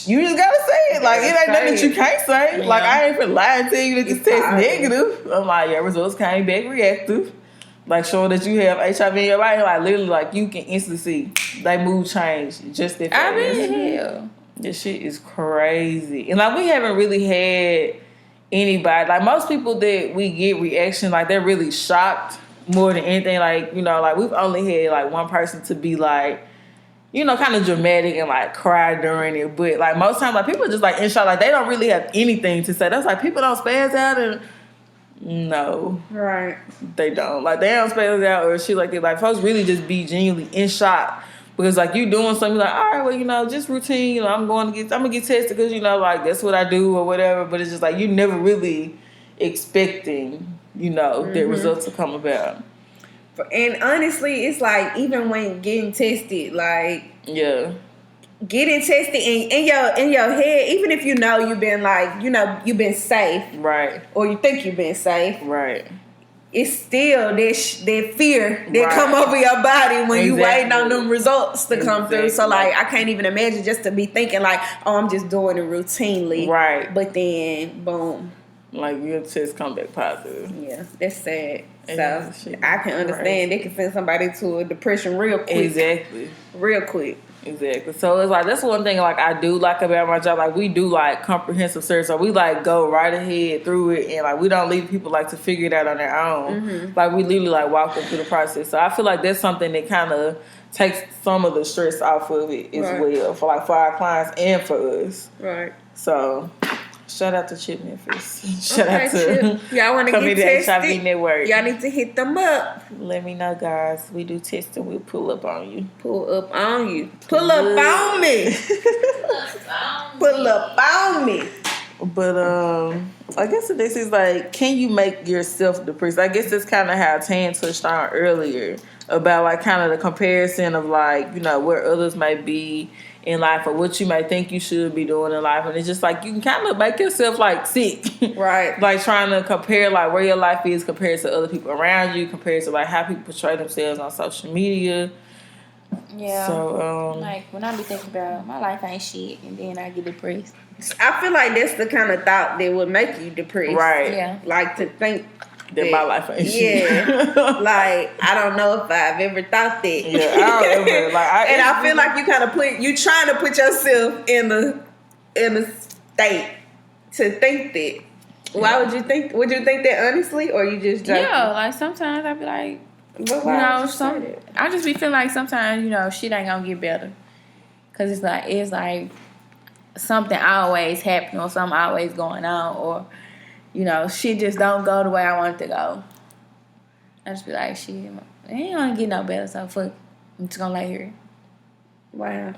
you just gotta say it. Like it ain't nothing that you can't say. Yeah. Like I ain't finna lie and tell you that this test negative. I'm like, your results came back reactive. Like showing that you have HIV in your body. Like literally, like you can instantly see they mood change just that fast. I mean, hell, this shit is crazy. And like we haven't really had anybody. Like most people that we get reaction, like they're really shocked more than anything. Like like we've only had like one person to be like, kind of dramatic and like cry during it. But like most times, like people just like in shock, like they don't really have anything to say. That's like people don't spaz out and no, right? They don't. Like they don't spaz out or shit like that. Like folks really just be genuinely in shock because like you doing something like, all right, well just routine. I'm gonna get tested because like that's what I do or whatever. But it's just like you never really expecting their results to come about. And honestly, it's like even when getting tested, like getting tested in your head, even if you've been like you've been safe, right, or you think you've been safe, right, it's still that fear that come over your body when you waiting on them results to come through. So like I can't even imagine just to be thinking like, oh, I'm just doing it routinely, right, but then boom, like your test come back positive. Yeah, that's sad. So I can understand they can send somebody to a depression real quick. Exactly. Real quick. Exactly. So it's like that's one thing like I do like about my job. Like we do like comprehensive search. So we like go right ahead through it, and like we don't leave people like to figure it out on their own. Mm-hmm. Like we literally like walk them through the process. So I feel like that's something that kind of takes some of the stress off of it as well for our clients and for us. Right. So shout out to Chip Memphis. Shout out to Chip. Y'all want to get tested? HIV Network. Y'all need to hit them up. Let me know, guys. We do testing. We'll pull up on you. Pull up on you. Pull up on me. Pull up on me. But I guess this is like, can you make yourself depressed? I guess that's kind of how Tan touched on earlier about like kind of the comparison of like where others might be in life or what you might think you should be doing in life, and it's just like you can kind of make yourself like sick, right? Like trying to compare like where your life is compared to other people around you, compared to like how people portray themselves on social media. Yeah. So like when I be thinking about my life ain't shit, and then I get depressed. I feel like that's the kind of thought that would make you depressed, right? Yeah. Like to think that my life ain't shit. Like I don't know if I've ever thought that. Yeah, I don't ever I feel like you trying to put yourself in a state to think that. Why would you think? Would you think that honestly, or you just joking? Yeah, like sometimes I be like, I just be feeling like sometimes shit ain't gonna get better, cause it's like something always happening or something always going on, or shit just don't go the way I want it to go. I just be like, shit, it ain't gonna get no better, so fuck, I'm just gonna lay here. Wow.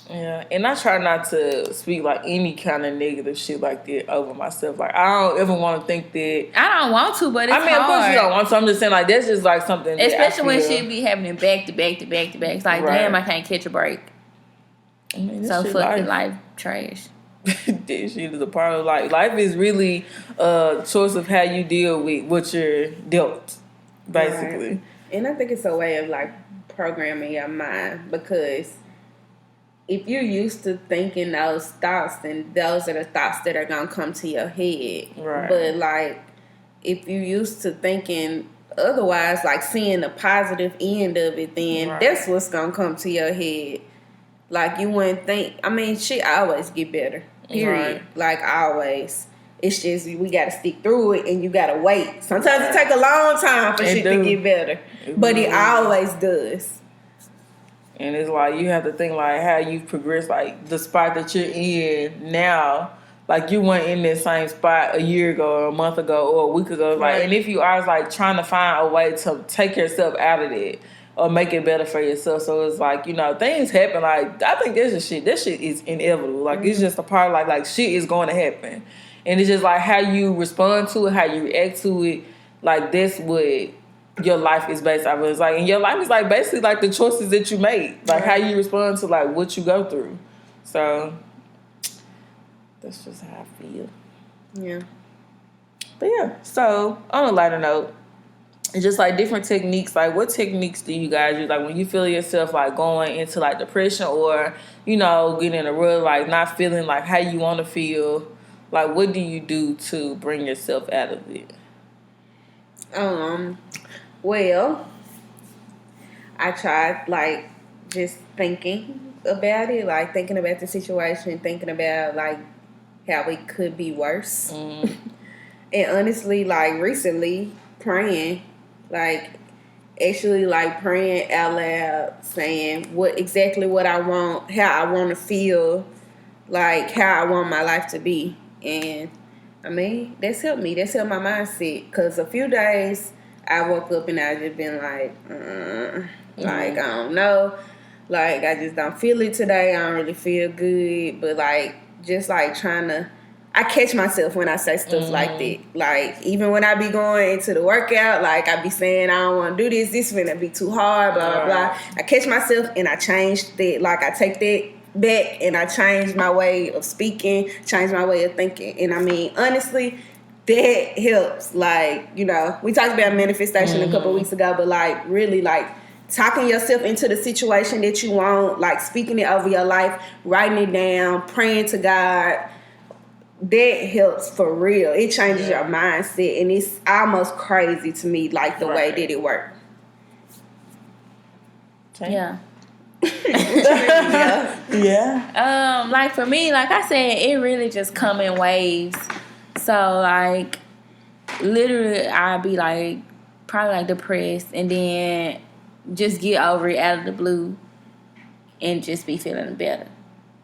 Yeah, and I try not to speak like any kind of negative shit like that over myself. Like I don't ever want to think that. I don't want to, but it's hard. Of course you don't want to. I'm just saying like that's just like something. Especially when shit be happening back to back to back to back. It's like damn, I can't catch a break. I mean, so fucking life trash. This shit is a part of life. Life is really a choice of how you deal with what you're dealt, basically. Right. And I think it's a way of like programming your mind, because if you're used to thinking those thoughts, then those are the thoughts that are gonna come to your head. Right. But like, if you're used to thinking otherwise, like seeing the positive end of it, then that's what's gonna come to your head. Like, you wouldn't think. I mean, shit always get better. Period. Right. Like, always. It's just we gotta stick through it, and you gotta wait. Sometimes it take a long time for shit to get better, but it always does. And it's like you have to think like how you progress, like the spot that you're in now. Like you weren't in that same spot a year ago, or a month ago, or a week ago. Like, and if you are like trying to find a way to take yourself out of it or make it better for yourself, so it's like, you know, things happen. Like, I think this shit is inevitable. Like, it's just a part of like shit is going to happen. And it's just like how you respond to it, how you react to it. Like, that's what your life is based off of. It's like, and your life is like basically like the choices that you make, like how you respond to like what you go through. So that's just how I feel. Yeah. But yeah. So on a lighter note, it's just like different techniques. Like, what techniques do you guys use? Like when you feel yourself like going into like depression, or you know, getting in a rut, like not feeling like how you want to feel. Like, what do you do to bring yourself out of it? Well, I tried, like, just thinking about it, like, thinking about the situation, thinking about, like, how it could be worse. And honestly, like, recently, praying, like, actually, like, praying out loud, saying exactly what I want, how I want to feel, like, how I want my life to be. And I mean, that's helped me. That's helped my mindset. Because a few days I woke up and I just been like, like, I don't know. Like, I just don't feel it today. I don't really feel good. But, like, just, like, trying to, I catch myself when I say stuff like that. Like, even when I be going into the workout, like, I be saying, I don't want to do this. This is going to be too hard, blah, blah, blah. I catch myself and I change that. Like, I take that back and I changed my way of speaking, changed my way of thinking. And I mean, honestly, that helps. Like, you know, we talked about manifestation a couple of weeks ago, but like really like talking yourself into the situation that you want, like speaking it over your life, writing it down, praying to God, that helps for real. It changes your mindset, and it's almost crazy to me, like the way that it works. Yeah. Yeah. Like for me, like I said, it really just come in waves. So like literally I'll be like probably like depressed, and then just get over it out of the blue and just be feeling better.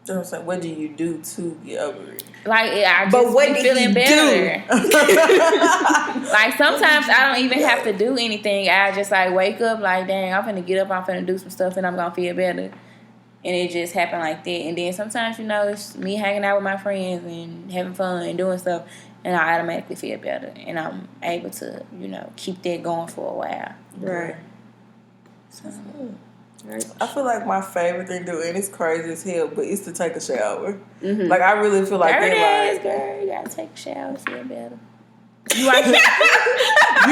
So I'm saying, what do you do to get over it? Like I just be feeling better. Like sometimes I don't even have to do anything. I just like wake up like, dang, I'm finna get up, I'm finna do some stuff, and I'm gonna feel better. And it just happened like that. And then sometimes, you know, it's me hanging out with my friends and having fun and doing stuff, and I automatically feel better, and I'm able to, you know, keep that going for a while. Right. So. I feel like my favorite thing to do, and it's crazy as hell, but it's to take a shower. Like, I really feel like that. Girl, you gotta take a shower, feel better. You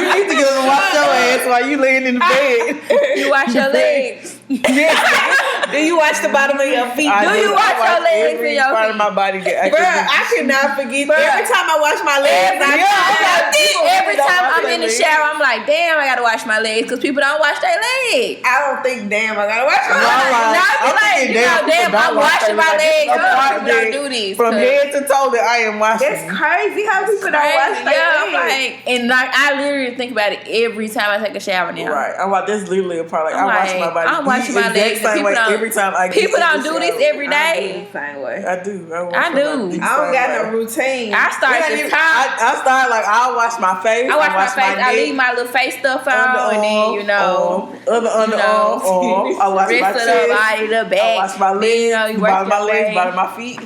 need to get up and wash your ass while you laying in the bed. You wash your legs. Do you wash the bottom of your feet? Do you wash your legs and your part feet? of my body. Bruh, I cannot forget. Every time I wash my legs, every time I'm in the shower, I'm like, damn, I gotta wash my legs, because people don't wash their legs. I don't think, damn, I gotta wash my legs. Damn, I'm washing my legs. People don't do this. From head to toe that I am washing. That's crazy how people don't wash their legs. Like, and like I literally think about it every time I take a shower now. Right. I'm like, that's literally a part. Like, I wash my body. I'm washing my legs. Same way every time I get people don't do this every day. Same way. I do. I don't got no routine. I start at the top. I start like I'll wash my face. I wash my face. I leave my little face stuff on, and then you know, underarm. I wash my chest. The body, the back. I wash my legs. You know, you bottom of my work legs, bottom of my feet.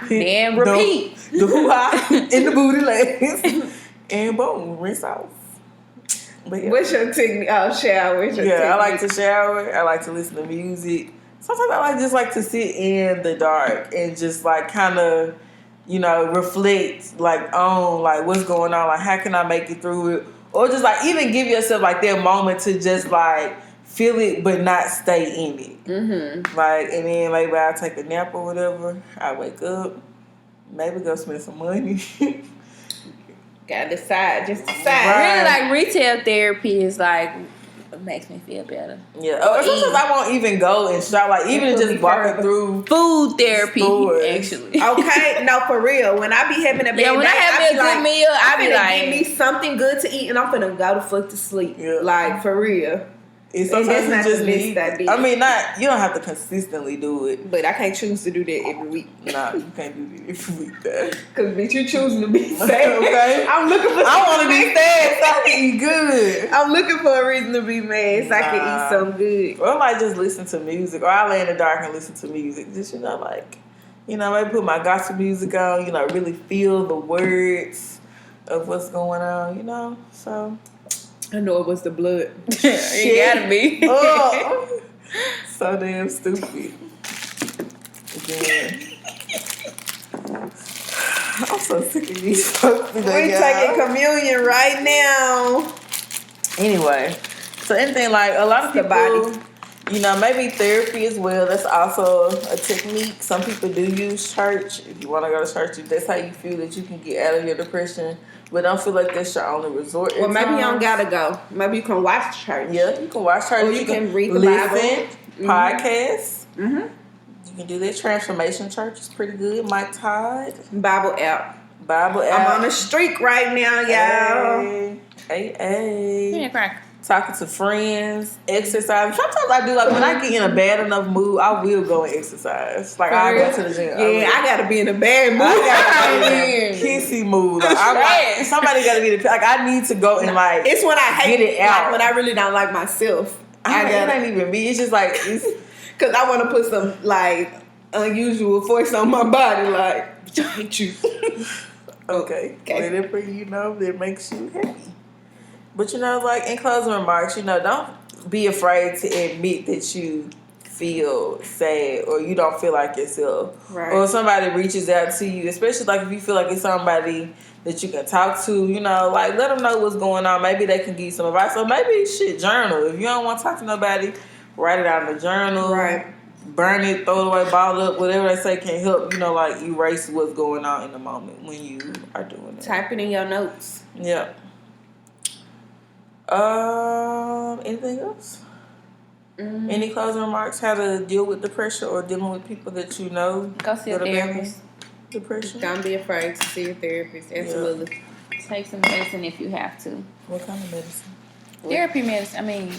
Then repeat. The hoo-ha in the booty legs. And boom, rinse off. But yeah. What's your technique? Oh, shower. I like to shower. I like to listen to music. Sometimes I like to sit in the dark and just like kind of, you know, reflect like on like what's going on. Like, how can I make it through it? Or just like even give yourself like that moment to just like feel it but not stay in it. Mm-hmm. Like, and then maybe I'll take a nap or whatever. I wake up, maybe go spend some money. Gotta decide. Just decide. Right. Really, like retail therapy is like it makes me feel better. Yeah. Oh, sometimes I won't even go and shop. Like even just walking through Food therapy, stores. actually. Okay, no, for real. When I be having a bad day, when I have me a good meal, I be like, give me something good to eat, and I'm finna go to fuck to sleep. Yeah. Like for real. And sometimes that's not you just the best need. idea. I mean, not you don't have to consistently do it. But I can't choose to do that every week. Nah, you can't do that every week. Though. Cause bitch, you choosing to be sad. Okay. I'm looking for. I want to be sad so I can eat good. I'm looking for a reason to be mad so I can eat something good. Or I might just listen to music, or I lay in the dark and listen to music. Just maybe put my gospel music on. Really feel the words of what's going on. So. I know it was the blood. It gotta be. Oh, so damn stupid. Again. I'm so sick of these folks today. We're taking communion right now. Anyway, so anything like a lot of The people, body. Maybe therapy as well. That's also a technique. Some people do use church. If you want to go to church, if that's how you feel that you can get out of your depression. But don't feel like that's your only resort. Well, maybe you don't gotta go. Maybe you can watch church. Yeah, you can watch church. Or you can read the listen, Bible. podcasts. Mm-hmm. You can do that. Transformation Church is pretty good. Mike Todd. Bible app. I'm on a streak right now, y'all. Yeah, crack. Talking to friends, exercise. Sometimes I do when I get in a bad enough mood, I will go and exercise. Like I go to the gym. Yeah, I gotta be in a bad mood. I gotta be in a kissy mood. Somebody gotta be I need to go and It's when I hate get it out. Like when I really don't like myself. It ain't even me. It's just because I want to put some unusual force on my body. Like I hate you. Okay. Whatever that makes you happy. But in closing remarks, don't be afraid to admit that you feel sad or you don't feel like yourself. Right. Or if somebody reaches out to you, especially if you feel like it's somebody that you can talk to, let them know what's going on. Maybe they can give you some advice. Or maybe journal. If you don't want to talk to nobody, write it out in the journal. Right. Burn it, throw it away, bottle it up, whatever they say can help, erase what's going on in the moment when you are doing it. Type it in your notes. Yeah. Anything else? Mm-hmm. Any closing remarks? How to deal with depression or dealing with people that you know? Go see a therapist. Depression. Don't be afraid to see a therapist. Absolutely. Yeah. Take some medicine if you have to. What kind of medicine? Therapy medicine. I mean,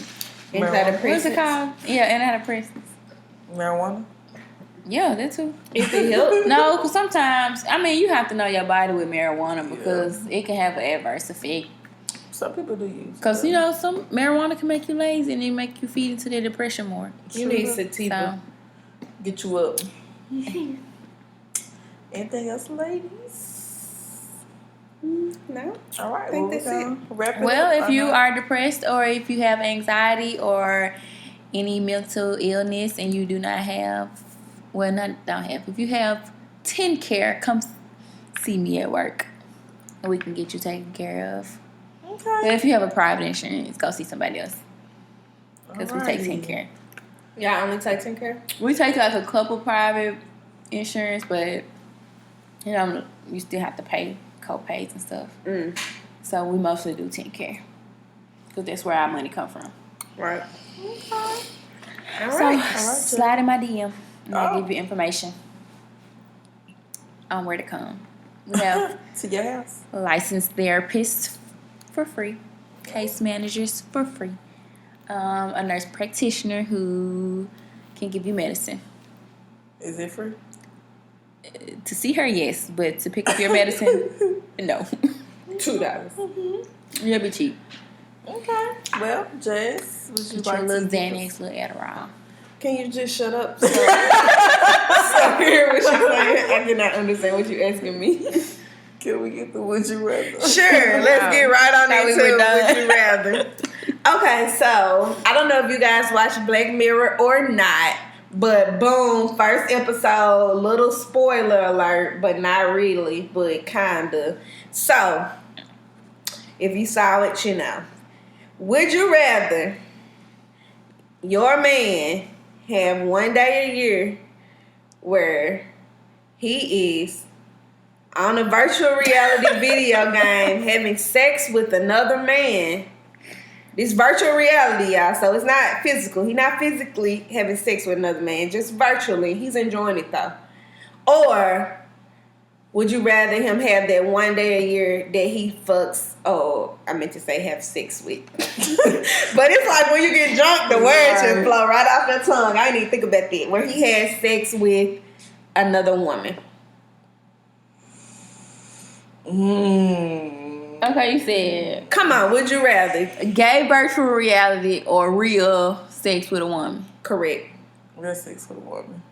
antidepressants. What's it called? Yeah, antidepressants. Marijuana? Yeah, that too. If it helps. No, because sometimes, you have to know your body with marijuana because it can have an adverse effect. Some people do use. Because, some marijuana can make you lazy and it make you feed into their depression more. You need sativa. So. Get you up. Anything else, ladies? No. All right. I think that's it. Wrap it Well, up. if you are depressed or if you have anxiety or any mental illness and you do not have, if you have 10 care, come see me at work and we can get you taken care of. Okay. But if you have a private insurance, go see somebody else. Because we take 10 care. Y'all only take 10 care? We take a couple private insurance, but you still have to pay co-pays and stuff. Mm. So we mostly do 10 care. Because that's where our money come from. Right. Okay. All right. Slide in my DM and I'll give you information on where to come. We have to your house. Licensed therapists for free. Case managers for free. A nurse practitioner who can give you medicine. Is it free? To see her, yes. But to pick up your medicine, no. $2. It'll be cheap. Okay. Well, Jess, would you Get like your little to Xanax, little Adderall. Can you just shut up? So I hear what you're saying. I cannot understand what you're asking me. Can we get the would you rather? Sure, let's get right on Thought we into were done. would you rather. Okay, so I don't know if you guys watch Black Mirror or not, but boom, first episode, little spoiler alert, but not really, but kinda. So, if you saw it, you know. Would you rather your man have one day a year where he is on a virtual reality video game having sex with another man. This virtual reality, y'all, so it's not physical. He's not physically having sex with another man, just virtually. He's enjoying it though. Or would you rather him have that one day a year that he fucks? Oh, I meant to say have sex with. But it's like when you get drunk, the words just flow right off your tongue. I didn't even think about that. Where he has sex with another woman. Okay, you said. Come on, would you rather? Gay virtual reality or real sex with a woman? Correct. Real sex with a woman.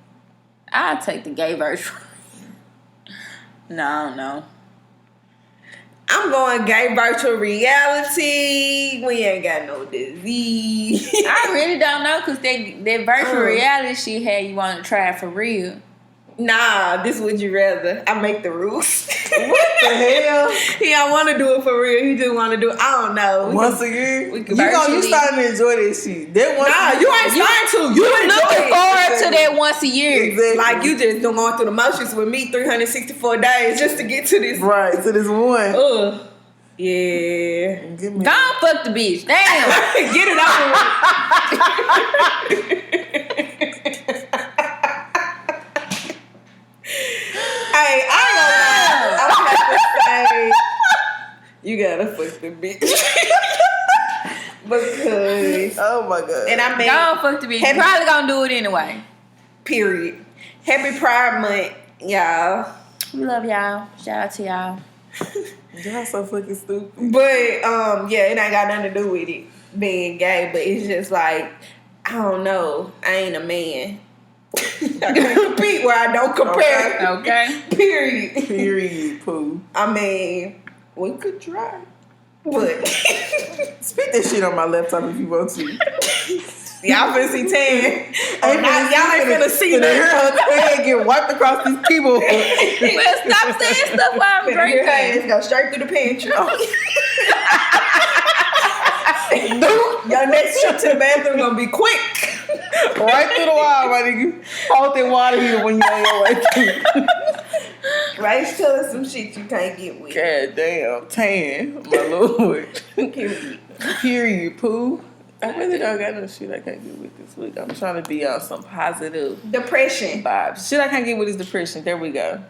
I'll take the gay virtual. No. I'm going gay virtual reality. We ain't got no disease. I really don't know because that virtual reality shit had you want to try it for real. Nah, this would you rather. I make the rules. What the hell? He don't want to do it for real. He just want to do it. I don't know. Once again, we could you starting to enjoy this shit. That once you ain't starting to. You looking forward to that once a year. Exactly. Like you just don't going through the motions with me 364 days just to get to this. Right, to this one. Ugh. Yeah. Give me Go on, fuck the bitch. Damn. Get it over with. Hey, I ain't gonna lie. I'm have to say, you gotta fuck the bitch. Because, oh my god. and I mean, Go on, fuck the bitch. You probably gonna do it anyway. period. Happy Pride Month, y'all. We love y'all. Shout out to y'all. Y'all so fucking stupid. But yeah, it ain't got nothing to do with it being gay. But it's just like, I don't know. I ain't a man. I can't compete where I don't compare. Okay. Period. Period, poo. I mean, we could try. But Spit that shit on my laptop if you want to. y'all finna see 10. Y'all ain't finna see the that. head get wiped across these keyboards. Well, stop saying stuff while I'm Your drinking. hands go straight through the pantry. Your next trip to the bathroom gonna be quick. Right through the wall, my nigga. Hold that water heater when you're on your way through. Right, tell us some shit you can't get with. God damn, tan, my lord. Period. Period, poo. I really don't got no shit I can't get with this week. I'm trying to be on some positive Depression. vibes. Shit I can't get with is depression. There we go.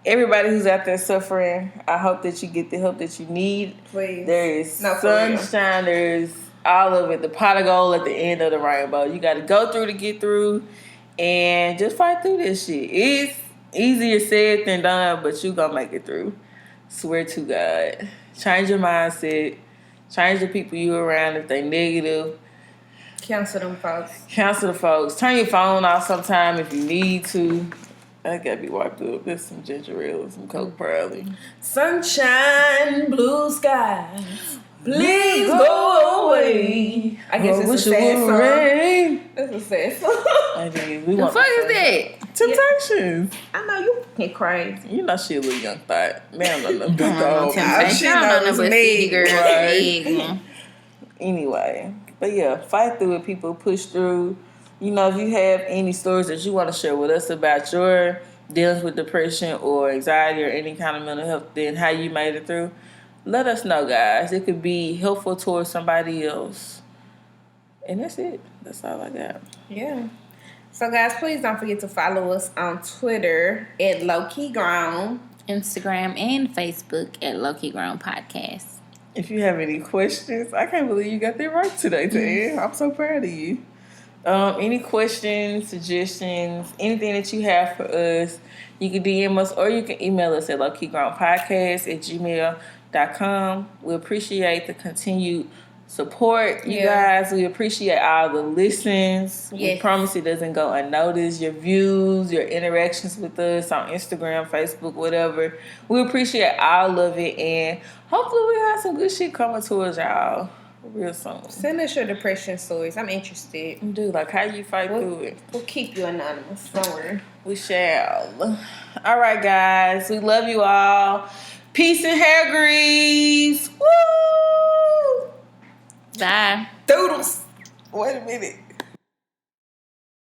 Everybody who's out there suffering, I hope that you get the help that you need. Please. There is No, for real. sunshine. There's all of it. The pot of gold at the end of the rainbow. You got to go through to get through, and just fight through this shit. It's easier said than done, but you gonna make it through. Swear to God. Change your mindset. Change the people you around if they negative. Cancel them folks. Cancel the folks. Turn your phone off sometime if you need to. That gotta be wiped up. There's some ginger ale and some Coke probably. Sunshine, blue skies, please go away. I guess it's a sad song. It's a sad song. I did. The fuck is that? Temptations. I know you get crazy. You know she a little young thought. Man, I don't know. I don't know Temptation. she I don't know knows nothing but me, city girl. right? Anyway, but yeah, fight through it, people. Push through. You know, if you have any stories that you want to share with us about your dealings with depression or anxiety or any kind of mental health, then how you made it through, let us know, guys. It could be helpful towards somebody else. And that's it. That's all I got. Yeah. So, guys, please don't forget to follow us on Twitter at Lowkeygrown. Instagram and Facebook at Lowkeygrownpodcast. If you have any questions, I can't believe you got that right today, Tan. I'm so proud of you. Any questions, suggestions, anything that you have for us, you can DM us or you can email us at lowkeygrownpodcast@gmail.com. We appreciate the continued support, you guys. We appreciate all the listens. Yes. We promise it doesn't go unnoticed. Your views, your interactions with us on Instagram, Facebook, whatever. We appreciate all of it, and hopefully we have some good shit coming towards y'all real soon. Send us your depression stories. I'm interested. Dude, like how you fight through it. We'll keep you anonymous. Don't worry. We shall. All right, guys. We love you all. Peace and hair grease. Woo! Bye. Doodles. Wait a minute.